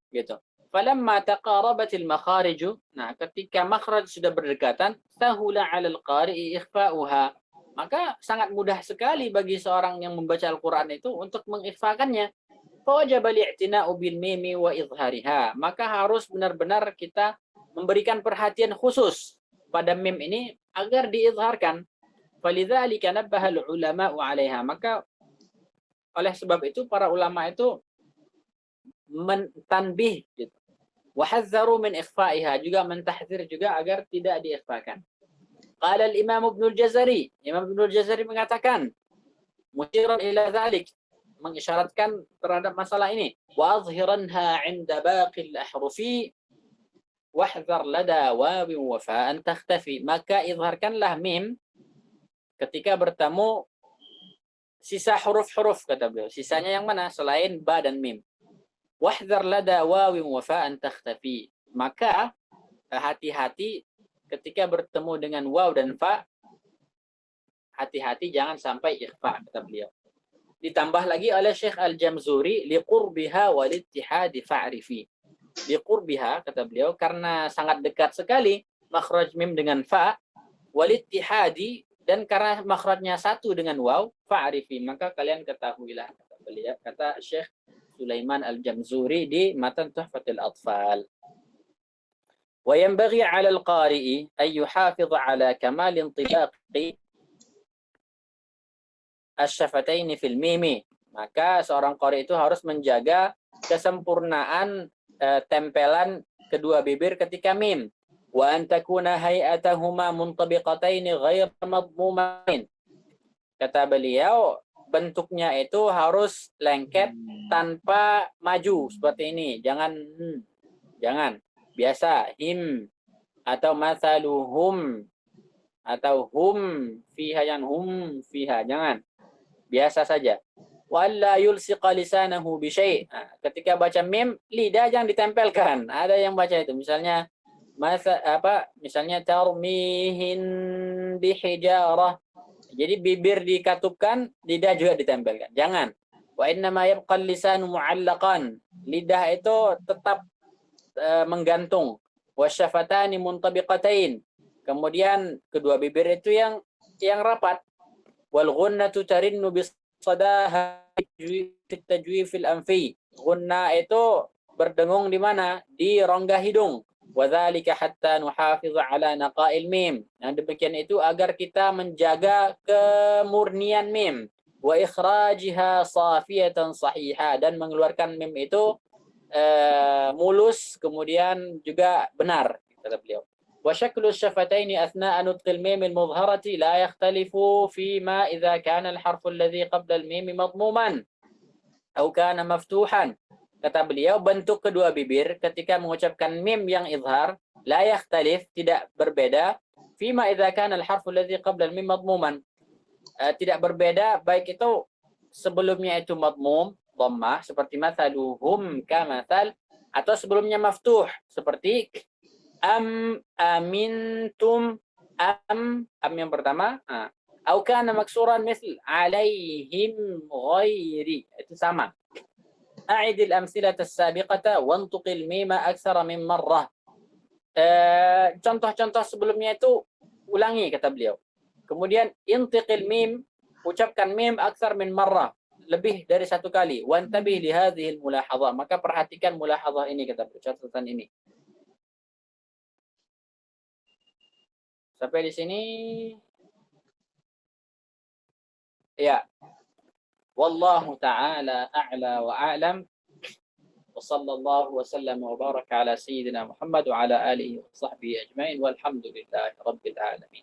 Gitu. Falamma taqarabatil makhariju, nah ketika makhraj sudah berdekatan, sahula 'alal qari'i ikhfa'uha. Maka sangat mudah sekali bagi seorang yang membaca Al-Qur'an itu untuk mengikhfakannya. Fawajaba li'tina'u bil mimi wa izhariha. Maka harus benar-benar kita memberikan perhatian khusus pada mim ini agar diizharkan. Falidzalika nabbaha al-ulama'u 'alaiha. Maka oleh sebab itu para ulama itu mentanbih gitu. Wa hadzaru min ikhfa'iha, juga mentahdzir juga agar tidak diikhfakan. Qala al-Imam Ibnu al-Jazari, Imam Ibnu al-Jazari mengatakan musyiran ila dzalik, mengisyaratkan terhadap masalah ini, wa azhiranha 'inda baqil ahrufi wahdhar lada wawin wa fa'an takhtafi. Maka izharkanlah mim ketika bertemu sisa huruf-huruf, kata beliau. Sisanya yang mana selain ba dan mim. Wahdhar lada wawin wa fa'an takhtafi. Maka hati-hati ketika bertemu dengan waw dan fa, hati-hati jangan sampai ikhfa, kata beliau. Ditambah lagi oleh Syekh Al-Jamzuri, liqurbiha walittihadi fa'rifi. Liqurbiha, kata beliau, karena sangat dekat sekali makhraj mim dengan fa, walittihadi, dan karena makhrajnya satu dengan waw, fa'rifi, maka kalian ketahuilah, kata beliau, kata Syekh Sulaiman Al-Jamzuri di Matan Tuhfatul Atfal. Wa yanbaghi 'ala al-qari'i an yuhafiz 'ala kamal intibaqi asy-syafataini fil mimi. Maka seorang qari itu harus menjaga kesempurnaan tempelan kedua bibir ketika mim. Wa an takuna hay'atahuma muntabiqataini ghair madmumain. Kata beliau, bentuknya itu harus lengket tanpa maju seperti ini. Jangan. Biasa him atau masaluhum atau hum fiha, yang hum fiha, jangan. Biasa saja. Walla yulsiqa lisanahu bi syai'. Ketika baca mim, lidah jangan ditempelkan. Ada yang baca itu misalnya misalnya tarmihin bihijarah. Jadi bibir dikatupkan, lidah juga ditempelkan. Jangan. Wa inna ma yabqa lisanu mu'allaqan. Lidah itu tetap menggantung. Wasyafatani muntabiqatain. Kemudian kedua bibir itu yang rapat. Wal ghunnatu tarinnu bisadaha fi tajwifil anfi. Ghunna itu berdengung di mana? Di rongga hidung. Wadzalika hatta nuhafiz ala naqail mim. Nah, demikian itu agar kita menjaga kemurnian mim. Wa ikhrajiha safiyatan sahiha, dan mengeluarkan mim itu mulus kemudian juga benar. kata beliau. وشكل الشفتين أثناء نطق الميم المظهرة لا يختلف فيما إذا كان الحرف الذي قبل الميم مضموما أو كان مفتوحا. Kata beliau, bentuk kedua bibir ketika mengucapkan mim yang izhar la yakhtalif, tidak berbeda, fima idza kana al-harfu alladhi qabla al-mim madmuman, tidak berbeda baik itu sebelumnya itu madmum dhammah seperti mathaluhum kamathal, atau sebelumnya maftuh seperti amintum, am yang pertama, au kana maksuran misl alaihim ghairi, itu sama. أعد الأمثلة السابقة وانطق الميم أكثر من مرة. Contoh-contoh sebelumnya itu ulangi, kata beliau. Kemudian intiqil mim, ucapkan mim aksar min marrah, lebih dari satu kali. Wantabih li hadhil mulahadhah, maka perhatikan mulahadhah ini, kata beliau, catatan ini. Sampai di sini ya. Wallahu ta'ala a'la wa a'lam. Wa sallallahu wa sallam wa baraka ala sayyidina Muhammad wa ala alihi wa sahbihi ajma'in walhamdulillahi rabbil alamin.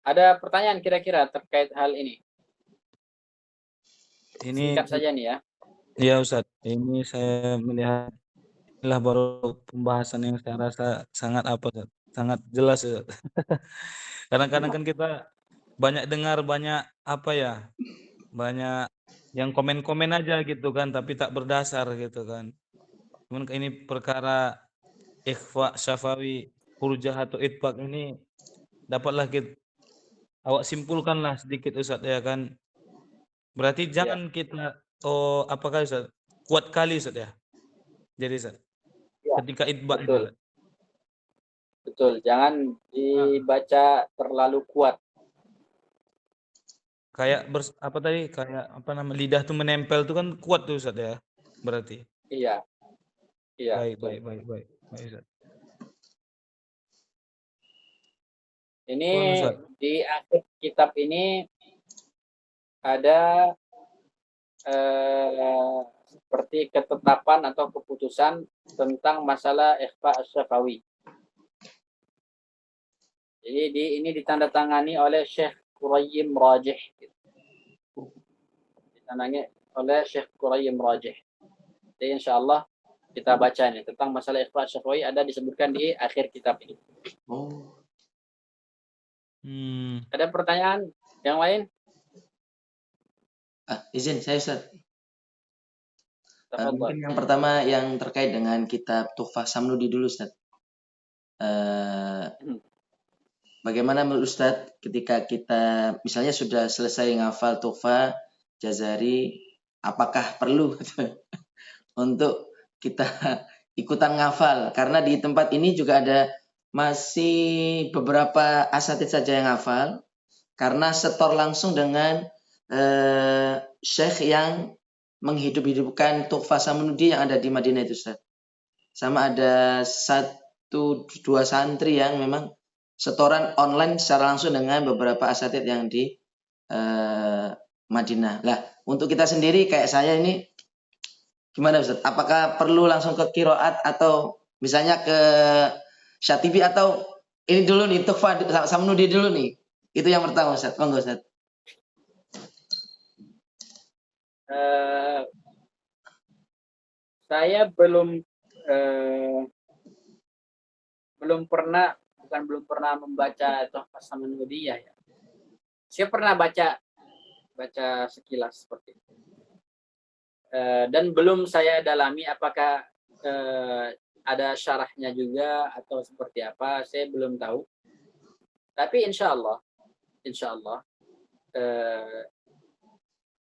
Ada pertanyaan kira-kira terkait hal ini? Ini Singkat saja nih ya. ya Ustaz, ini saya melihat inilah baru pembahasan yang saya rasa sangat Ustaz? Sangat jelas Ustaz. Kadang-kadang kan kita banyak dengar banyak banyak yang komen-komen aja gitu kan, tapi tak berdasar gitu kan. Cuman ini perkara ikhfa syafawi hurjah atau itbaq ini dapatlah awak simpulkanlah sedikit Ustaz ya kan. Berarti jangan kita apakah Ustaz? Kuat kali Ustaz ya. Jadi Ustaz, ketika itbaq itu Ustaz. Betul, jangan dibaca terlalu kuat. Kayak lidah tuh menempel tuh kan kuat tuh Ustaz ya. Berarti. Iya. Baik Ustaz. Ini di akhir kitab ini ada seperti ketetapan atau keputusan tentang masalah ikhfa asy-syafawi. Jadi ini ditandatangani oleh Syekh Qurayyim Rajih. Ditandatangani oleh Syekh Qurayyim Rajih. Jadi insyaallah kita baca nih tentang masalah ikhfa asy-syafawi, ada disebutkan di akhir kitab ini. Ada pertanyaan yang lain? Izin saya Ustaz. Mungkin yang pertama yang terkait dengan kitab Tuhfah Samnudi dulu Ustaz. Bagaimana menurut Ustaz ketika kita misalnya sudah selesai ngafal Tuhfah Jazari, apakah perlu untuk kita ikutan ngafal? Karena di tempat ini juga ada masih beberapa asatidz saja yang hafal, karena setor langsung dengan syekh yang menghidup-hidupkan Tuhfah Samnudi yang ada di Madinah itu Ustaz. Sama ada 1-2 santri yang memang setoran online secara langsung dengan beberapa asatidz yang di Madinah. Lah, untuk kita sendiri kayak saya ini gimana Ustaz? Apakah perlu langsung ke qiraat atau misalnya ke Syatibi, atau ini dulu nih Tuhfah Samnudi dulu nih? Itu yang pertama Ustaz. Monggo Ustaz. Saya belum pernah membaca Tuhfah Samnudiyah ya. Saya pernah baca sekilas seperti itu. Dan belum saya dalami apakah ada syarahnya juga atau seperti apa, saya belum tahu. Tapi insya Allah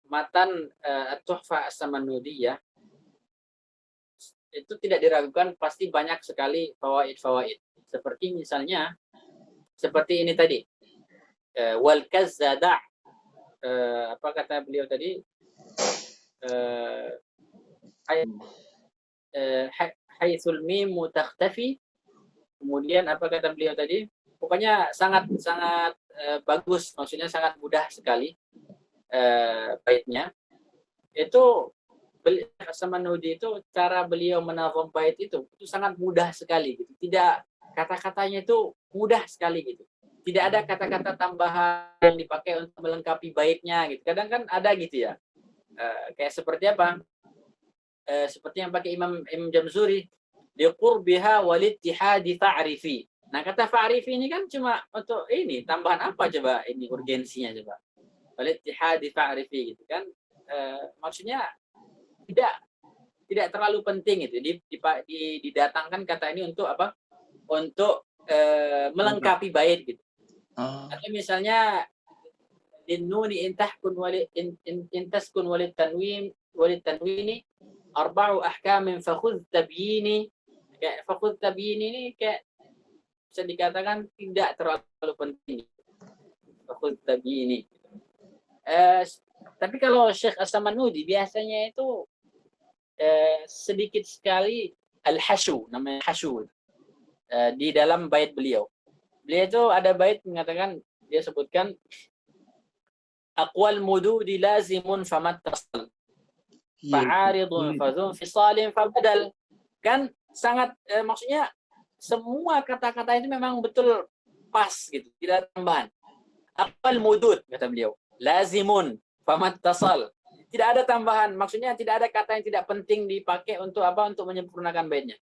matan Tuhfah Samnudiyah itu tidak diragukan, pasti banyak sekali fawaid. Seperti misalnya seperti ini tadi, wal kazzada, apa kata beliau tadi, haitsul mim takhtafi, kemudian apa kata beliau tadi, pokoknya sangat bagus, maksudnya sangat mudah sekali baitnya. itu As-Samanudi itu cara beliau menazam bait itu sangat mudah sekali gitu. Tidak, kata-katanya itu mudah sekali gitu. Tidak ada kata-kata tambahan yang dipakai untuk melengkapi baitnya gitu. Kadang kan ada gitu ya. Kayak seperti apa? Seperti yang pakai Imam Jamzuri, liqurbiha walittihadi fa'rifi. Nah, kata fa'rifi ini kan cuma untuk ini, tambahan apa coba ini urgensinya coba? Walittihadi fa'rifi gitu kan. Maksudnya tidak terlalu penting itu. Didatangkan kata ini untuk apa? Untuk melengkapi bait gitu. Atau misalnya linnuni intahkun intaskun walitanwini arba'u ahkamin fakhudh tabyini. Kayak fakhudh tabyini ini kayak bisa dikatakan tidak terlalu penting. Fakhudh tabyini. Tapi kalau Syekh As-Samanudi biasanya itu sedikit sekali al-hasyu, namanya hasyu, di dalam bait beliau. Beliau itu ada bait mengatakan, dia sebutkan aqwal mududi lazimun famattasal fa'aridun fadhun fisalin fabadal. Kan sangat maksudnya semua kata-kata itu memang betul pas gitu, tidak ada tambahan. Aqwal mudud kata beliau lazimun famattasal, tidak ada tambahan, maksudnya tidak ada kata yang tidak penting dipakai untuk apa? Untuk menyempurnakan baitnya.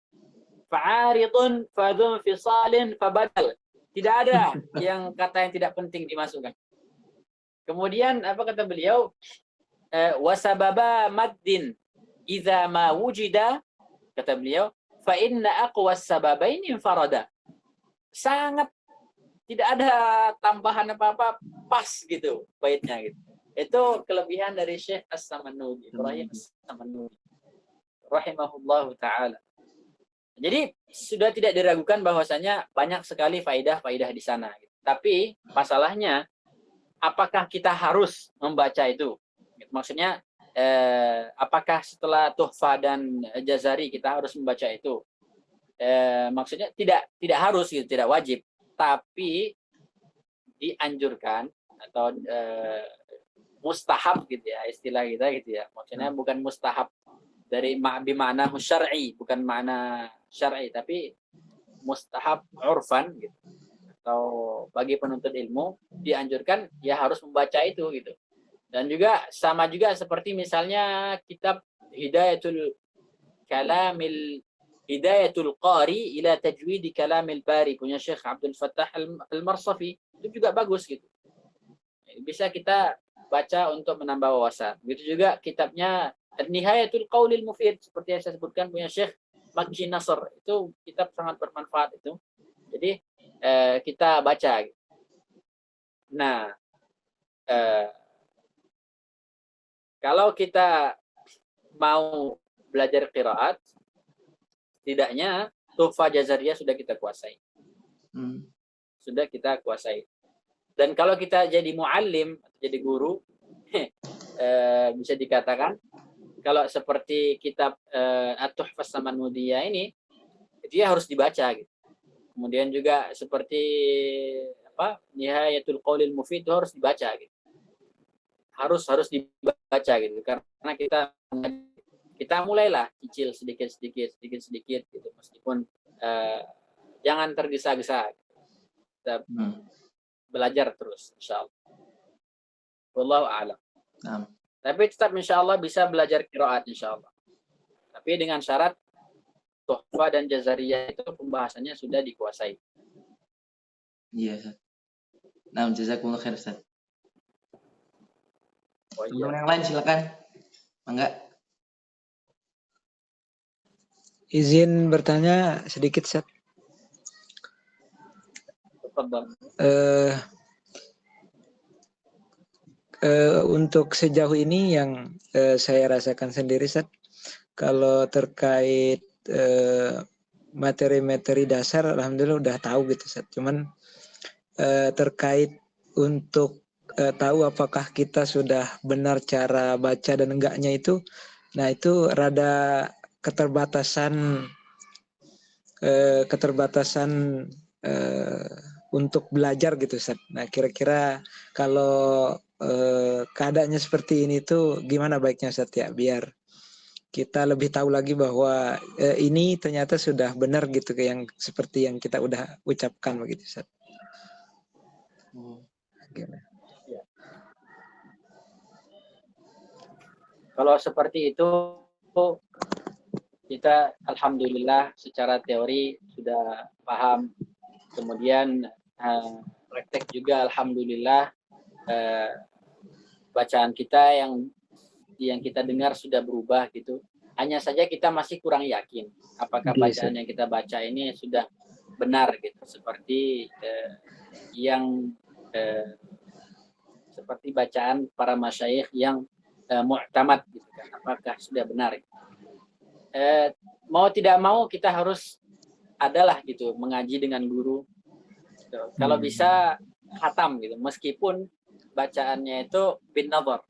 Fa'aridun fadhun fisalin fabadal, tidak ada yang kata yang tidak penting dimasukkan. Kemudian apa kata beliau? Wasababa maddin idza ma wujida, kata beliau, fa inna aqwa sababaini infarada. Sangat tidak ada tambahan apa-apa, pas gitu baitnya gitu. Itu kelebihan dari Syekh As-Samanudi, Ibrahim As-Samanudi rahimahullahu taala. Jadi sudah tidak diragukan bahwasanya banyak sekali faidah-faidah di sana. Tapi masalahnya, apakah kita harus membaca itu? Maksudnya, apakah setelah Tuhfah dan Jazari kita harus membaca itu? Maksudnya tidak harus gitu, tidak wajib. Tapi dianjurkan atau mustahab gitu ya, istilah kita gitu ya. Maksudnya bukan mustahab dari bimana syar'i, bukan makna syar'i, tapi mustahab urfan gitu. Atau bagi penuntut ilmu dianjurkan ya harus membaca itu gitu. Dan juga sama juga seperti misalnya kitab Hidayatul Qari ila Tajwid Kalamil Bari punya Syekh Abdul Fattah Al-Marsafi, itu juga bagus gitu. Bisa kita baca untuk menambah wawasan. Begitu juga kitabnya Nihayatul Qaulil Mufid seperti yang saya sebutkan punya Syekh Makki Nasr, itu kitab sangat bermanfaat itu. Jadi kita baca. Nah, kalau kita mau belajar qiraat, setidaknya Tuhfah Jazariyah sudah kita kuasai. Sudah kita kuasai. Dan kalau kita jadi muallim, jadi guru, bisa dikatakan kalau seperti kitab At-Tuhfah As-Samanudiyah ini, dia harus dibaca gitu. Kemudian juga seperti apa? Nihayatul Qaulil Mufid itu harus dibaca gitu. Harus dibaca gitu, karena kita mulailah cicil sedikit gitu, meskipun jangan tergesa-gesa. Kita belajar terus insyaallah. Wallahu a'lam. Tapi tetap insyaallah bisa belajar qiraat insyaallah. Tapi dengan syarat Tuhfah dan Jazariyah itu pembahasannya sudah dikuasai. Iya, Ustaz. Nah, jazakumullah khair, Ustaz. Teman yang lain silakan. Mangga. Izin bertanya sedikit, Ustaz. Untuk sejauh ini yang saya rasakan sendiri, Ustaz, kalau terkait materi-materi dasar, alhamdulillah udah tahu gitu, Ustaz. Cuman terkait untuk tahu apakah kita sudah benar cara baca dan enggaknya itu, nah itu rada keterbatasan untuk belajar gitu, Ustaz. Nah, kira-kira kalau keadaannya seperti ini tuh gimana baiknya Ustaz ya, biar kita lebih tahu lagi bahwa ini ternyata sudah benar gitu yang seperti yang kita udah ucapkan begitu Ustaz. Gimana? Kalau seperti itu, kita alhamdulillah secara teori sudah paham, kemudian praktek juga alhamdulillah bacaan kita yang kita dengar sudah berubah gitu. Hanya saja kita masih kurang yakin apakah bacaan yang kita baca ini sudah benar gitu, seperti seperti bacaan para masyayikh yang mu'tamad gitu kan, apakah sudah benar. Mau tidak mau kita harus adalah gitu mengaji dengan guru. Kalau bisa khatam gitu, meskipun bacaannya itu bin nazar.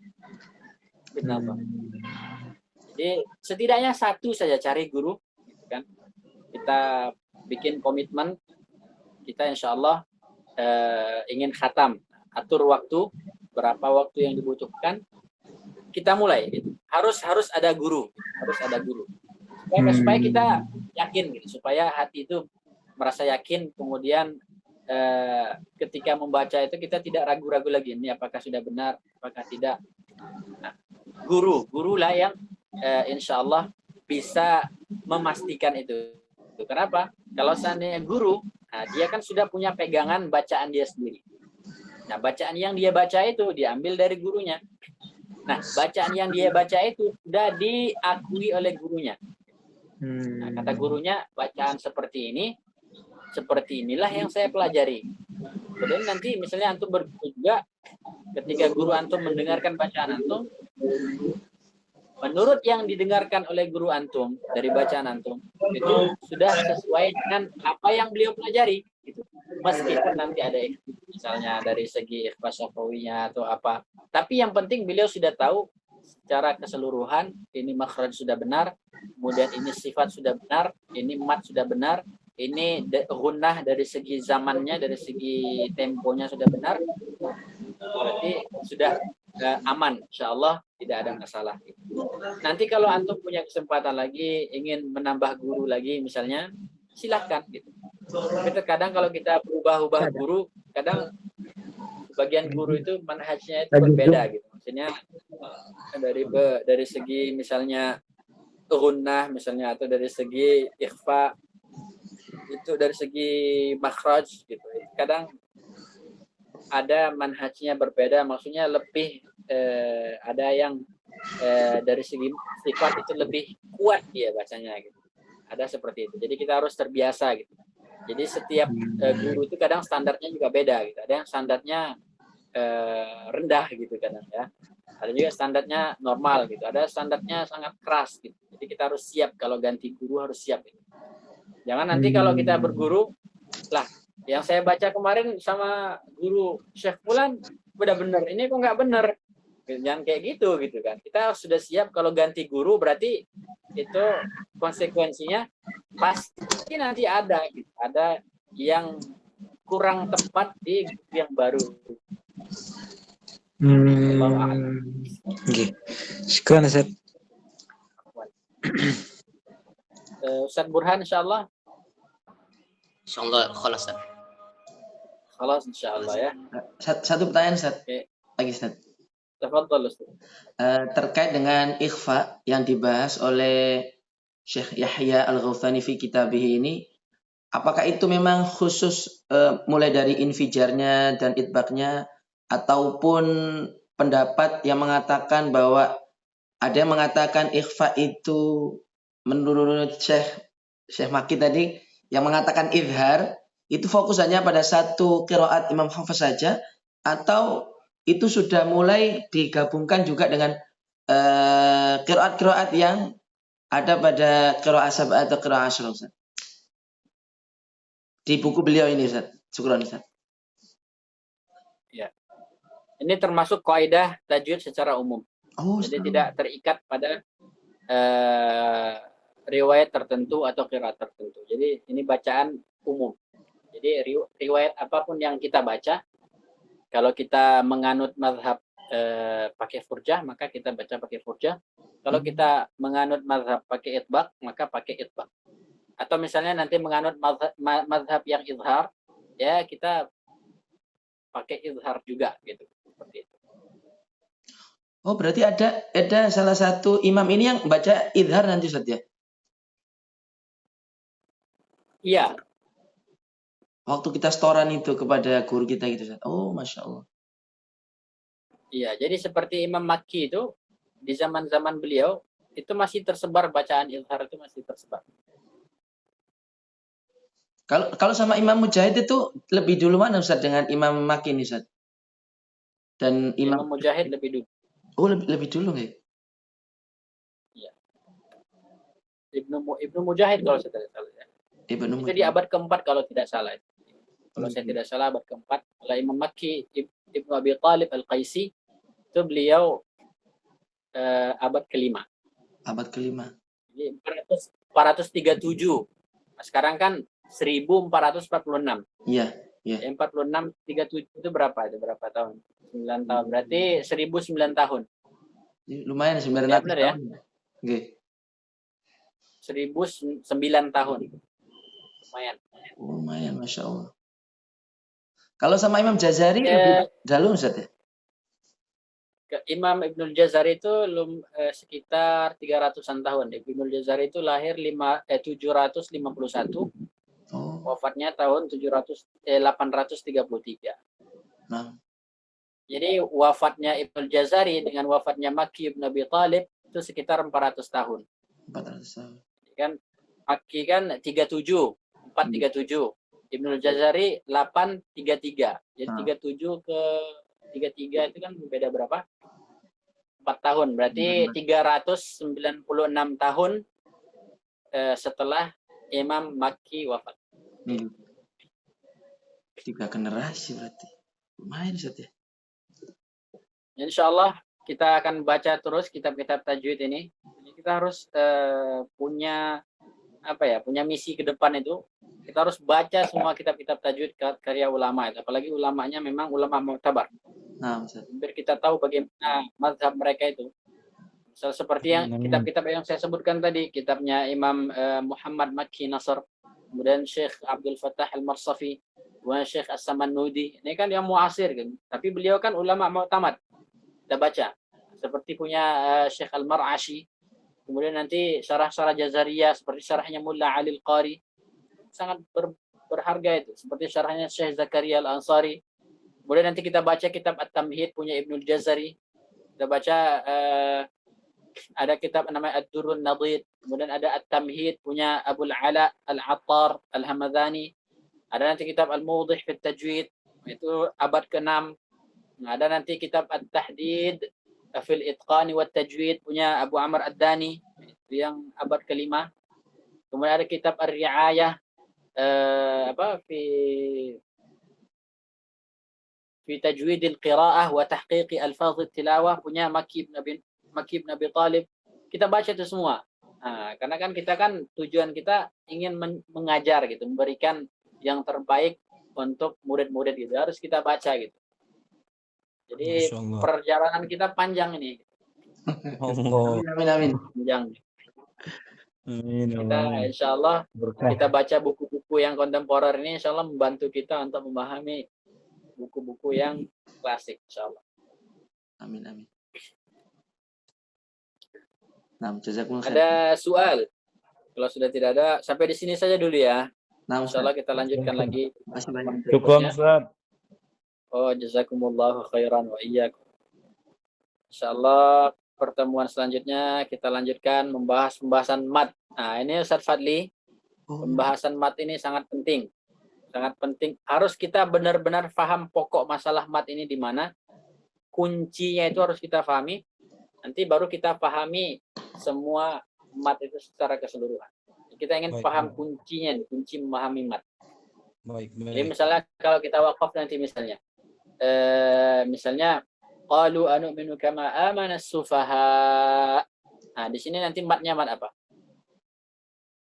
Jadi setidaknya satu saja cari guru, gitu kan. Kita bikin komitmen, kita insya Allah ingin khatam, atur waktu, berapa waktu yang dibutuhkan, kita mulai. Gitu. Harus ada guru, supaya kita yakin, gitu, supaya hati itu merasa yakin, kemudian ketika membaca itu kita tidak ragu-ragu lagi, ini apakah sudah benar, apakah tidak. Nah, guru lah yang insya Allah bisa memastikan itu. Kenapa? Kalau seandainya guru, nah dia kan sudah punya pegangan bacaan dia sendiri. Nah, bacaan yang dia baca itu diambil dari gurunya. Nah, bacaan yang dia baca itu sudah diakui oleh gurunya. Nah, kata gurunya, bacaan seperti inilah yang saya pelajari. Kemudian nanti misalnya antum berguru juga, ketika guru antum mendengarkan bacaan antum, menurut yang didengarkan oleh guru antum dari bacaan antum, itu sudah sesuai dengan apa yang beliau pelajari. Gitu. Meskipun nanti ada misalnya dari segi ikhfa syafawinya atau apa, tapi yang penting beliau sudah tahu secara keseluruhan, ini makhraj sudah benar, kemudian ini sifat sudah benar, ini mat sudah benar, ini gunnah dari segi zamannya, dari segi temponya sudah benar, berarti sudah aman, insyaallah tidak ada masalah. Nanti kalau antum punya kesempatan lagi ingin menambah guru lagi misalnya, silahkan gitu. Tapi terkadang kalau kita berubah-ubah guru, kadang bagian guru itu manhajnya itu berbeda gitu. Maksudnya dari segi misalnya gunnah misalnya, atau dari segi ikhfa, itu dari segi makhraj gitu. Kadang ada manhajnya berbeda, maksudnya lebih ada yang dari segi sifat itu lebih kuat dia bacanya gitu. Ada seperti itu. Jadi kita harus terbiasa gitu. Jadi setiap guru itu kadang standarnya juga beda gitu. Ada yang standarnya rendah gitu kadang ya. Ada juga standarnya normal gitu. Ada standarnya sangat keras gitu. Jadi kita harus siap, kalau ganti guru harus siap gitu. Jangan nanti kalau kita berguru, lah yang saya baca kemarin sama guru Syekh Fulan udah benar, ini kok nggak benar. Jangan kayak gitu kan. Kita sudah siap kalau ganti guru, berarti itu konsekuensinya pasti nanti ada gitu. Ada yang kurang tepat di guru yang baru. Syukran Ustaz. Ustaz Burhan insyaallah. Insyaallah khalas. Khalas insyaallah ya. Satu pertanyaan Ustaz. Oke. Lagi Ustaz. Tafadhal Ustaz. Terkait dengan ikhfa yang dibahas oleh Syekh Yahya Al-Ghauthani fi kitabih ini, apakah itu memang khusus mulai dari infijarnya dan itbaqnya, ataupun pendapat yang mengatakan bahwa ada yang mengatakan ikhfa itu menurut Syekh Maki tadi yang mengatakan izhar itu fokus hanya pada satu qiraat Imam Hafiz saja, atau itu sudah mulai digabungkan juga dengan qiraat-qiraat yang ada pada qiraat sab'ah atau qiraat asyra Ustaz? Di buku beliau ini Ustaz. Syukran Ustaz. Ya. Ini termasuk kaidah tajwid secara umum. Oh, jadi tidak terikat pada riwayat tertentu atau qiraat tertentu. Jadi ini bacaan umum. Jadi riwayat apapun yang kita baca, kalau kita menganut mazhab pakai furjah, maka kita baca pakai furjah. Kalau kita menganut mazhab pakai itbaq, maka pakai itbaq. Atau misalnya nanti menganut mazhab yang izhar, ya kita pakai izhar juga gitu. Seperti itu. Oh, berarti ada salah satu imam ini yang baca idhar nanti Ustaz ya? Iya, Waktu kita setoran itu kepada guru kita gitu Ustaz. Oh, Masya Allah. iya. Jadi seperti Imam Makki itu di zaman-zaman beliau itu masih tersebar bacaan izhar itu masih tersebar. Kalau sama Imam Mujahid itu lebih dulu mana Ustaz dengan Imam Maki ini Ustaz? Dan Imam Imam Mujahid lebih dulu. Oh, lebih dulu nggak? Iya. Ibnu Mujahid kalau saya tidak salah. Ya. Ibnu Itu di Mujahid. abad keempat kalau tidak salah. Kalau saya tidak salah abad keempat. Kalau Imam Makki Ibnu Abi Thalib Al-Qaisi itu beliau abad kelima. Abad kelima. Jadi 437. Nah, sekarang kan 1446. Iya. 46 37 itu berapa? Itu berapa tahun? 9 tahun. Berarti 1009 tahun. Lumayan 900 Ya, benar ya? tahun. Oke. 1009 tahun. Lumayan. Lumayan, Masya Allah. Kalau sama Imam Jazari Ya, lebih dahulu Ustaz ya? Imam Ibnul Jazari itu sekitar 300-an tahun. Ibnul Jazari itu lahir 751, Oh. wafatnya tahun 833. Nah. Jadi wafatnya Ibnul Jazari dengan wafatnya Makki Ibn Abi Thalib itu sekitar 400 tahun. 400 tahun. Kan Makki kan 37, 437. Ibnul Jazari 833. Jadi 37 ke 33 itu kan beda berapa? 4 tahun. Berarti 396 tahun setelah Imam Makki wafat. 3 generasi berarti. Lumayan Ustaz ya. Insya Allah kita akan baca terus kitab-kitab tajwid ini. Jadi kita harus punya punya misi ke depan itu. Kita harus baca semua kitab-kitab tajwid karya ulama itu. Apalagi ulamanya memang ulama mu'tabar. Nah, Ustaz. Biar kita tahu bagaimana mazhab mereka itu. Misal seperti yang kitab-kitab yang saya sebutkan tadi, kitabnya Imam Muhammad Makki Nasr, kemudian Syekh Abdul Fattah Al-Marsafi, kemudian Syekh As-Samanudi. Ini kan yang muasir kan. Tapi beliau kan ulama mu'tamad. Kita baca. Seperti punya Syekh Al-Mar'ashi. Kemudian nanti syarah-syarah Jazariyah seperti syarahnya Mulla Ali Al-Qari. Sangat berharga itu. Seperti syarahnya Syekh Zakaria Al-Ansari. Kemudian nanti kita baca kitab At-Tamhid punya Ibnul Jazari. Kita baca ada kitab namanya Ad-Durrun Nadid. Kemudian ada At-Tamhid punya Abul Ala Al-Attar Al-Hamadani. Ada nanti kitab Al-Mudih fi Tajwid. Itu abad ke-6. Ada nanti kitab At-Tahdid fil Itqani wa Tajwid punya Abu Amr Ad-Dani. Itu yang abad ke-5. Kemudian ada kitab Ar-Ri'ayah fi Tajwid al-Qira'ah wa Tahqiq Alfaz al-Tilawah punya Makki Ibn Abi Thalib. Kita baca itu semua. Nah, karena kan kita kan tujuan kita ingin mengajar gitu, memberikan yang terbaik untuk murid-murid gitu. Harus kita baca gitu. Jadi perjalanan kita panjang ini. Allah. Amin. Panjang. Amin. Kita insya Allah kita baca buku-buku yang kontemporer ini insya Allah membantu kita untuk memahami buku-buku yang klasik insya Allah. Amin. Nah, jazakumullah khair. Ada soal? Kalau sudah tidak ada, sampai di sini saja dulu ya. Nah, Insya Allah kita lanjutkan lagi. Masih banyak. Cukup Ustaz. Oh, jazakumullahu khairan wa iyyakum. Insya Allah pertemuan selanjutnya kita lanjutkan membahas pembahasan mat. Nah, ini Ustaz Fadli, pembahasan mat ini sangat penting. Sangat penting. Harus kita benar-benar paham pokok masalah mat ini di mana. Kuncinya itu harus kita pahami. Nanti baru kita pahami semua mat itu secara keseluruhan. Kita ingin paham kuncinya, kunci memahami mat. Jadi misalnya kalau kita wakaf nanti misalnya, qalu anu'minu kama amana as-sufaha. Nah, di sini nanti matnya mat apa?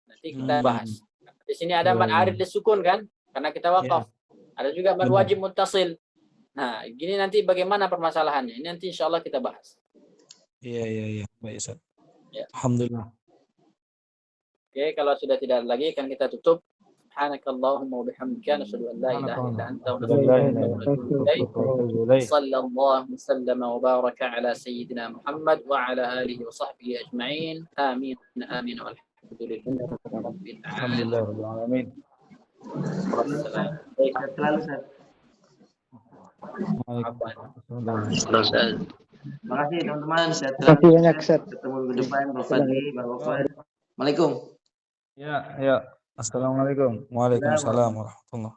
Nanti kita bahas. Di sini ada mat arid disukun kan? Karena kita wakaf. Ada juga mat wajib muttasil. Nah, gini nanti bagaimana permasalahannya? Ini nanti insya Allah kita bahas. Iya. Baik, Ustaz. Ya. Alhamdulillah. Oke, kalau sudah tidak ada lagi kan kita tutup. Subhanakallahumma wa bihamdika nasyhadu an la ilaha illa anta wa natubu ilaik. Sallallahu wasallam wa baraka ala sayyidina Muhammad wa ala alihi wa sahbihi ajma'in. Amin. Amin. Walhamdulillahi rabbil alamin. Alhamdulillah rabbil alamin. Sehat selalu, Ustaz. Halo, Ustaz. Terima kasih teman-teman. Sehat Terima kasih selalu. banyak, Ustaz. Ketemu minggu depan, Pak Fadli, Pak Wafat. Assalamualaikum. Ya. Assalamualaikum. Waalaikumsalam warahmatullahi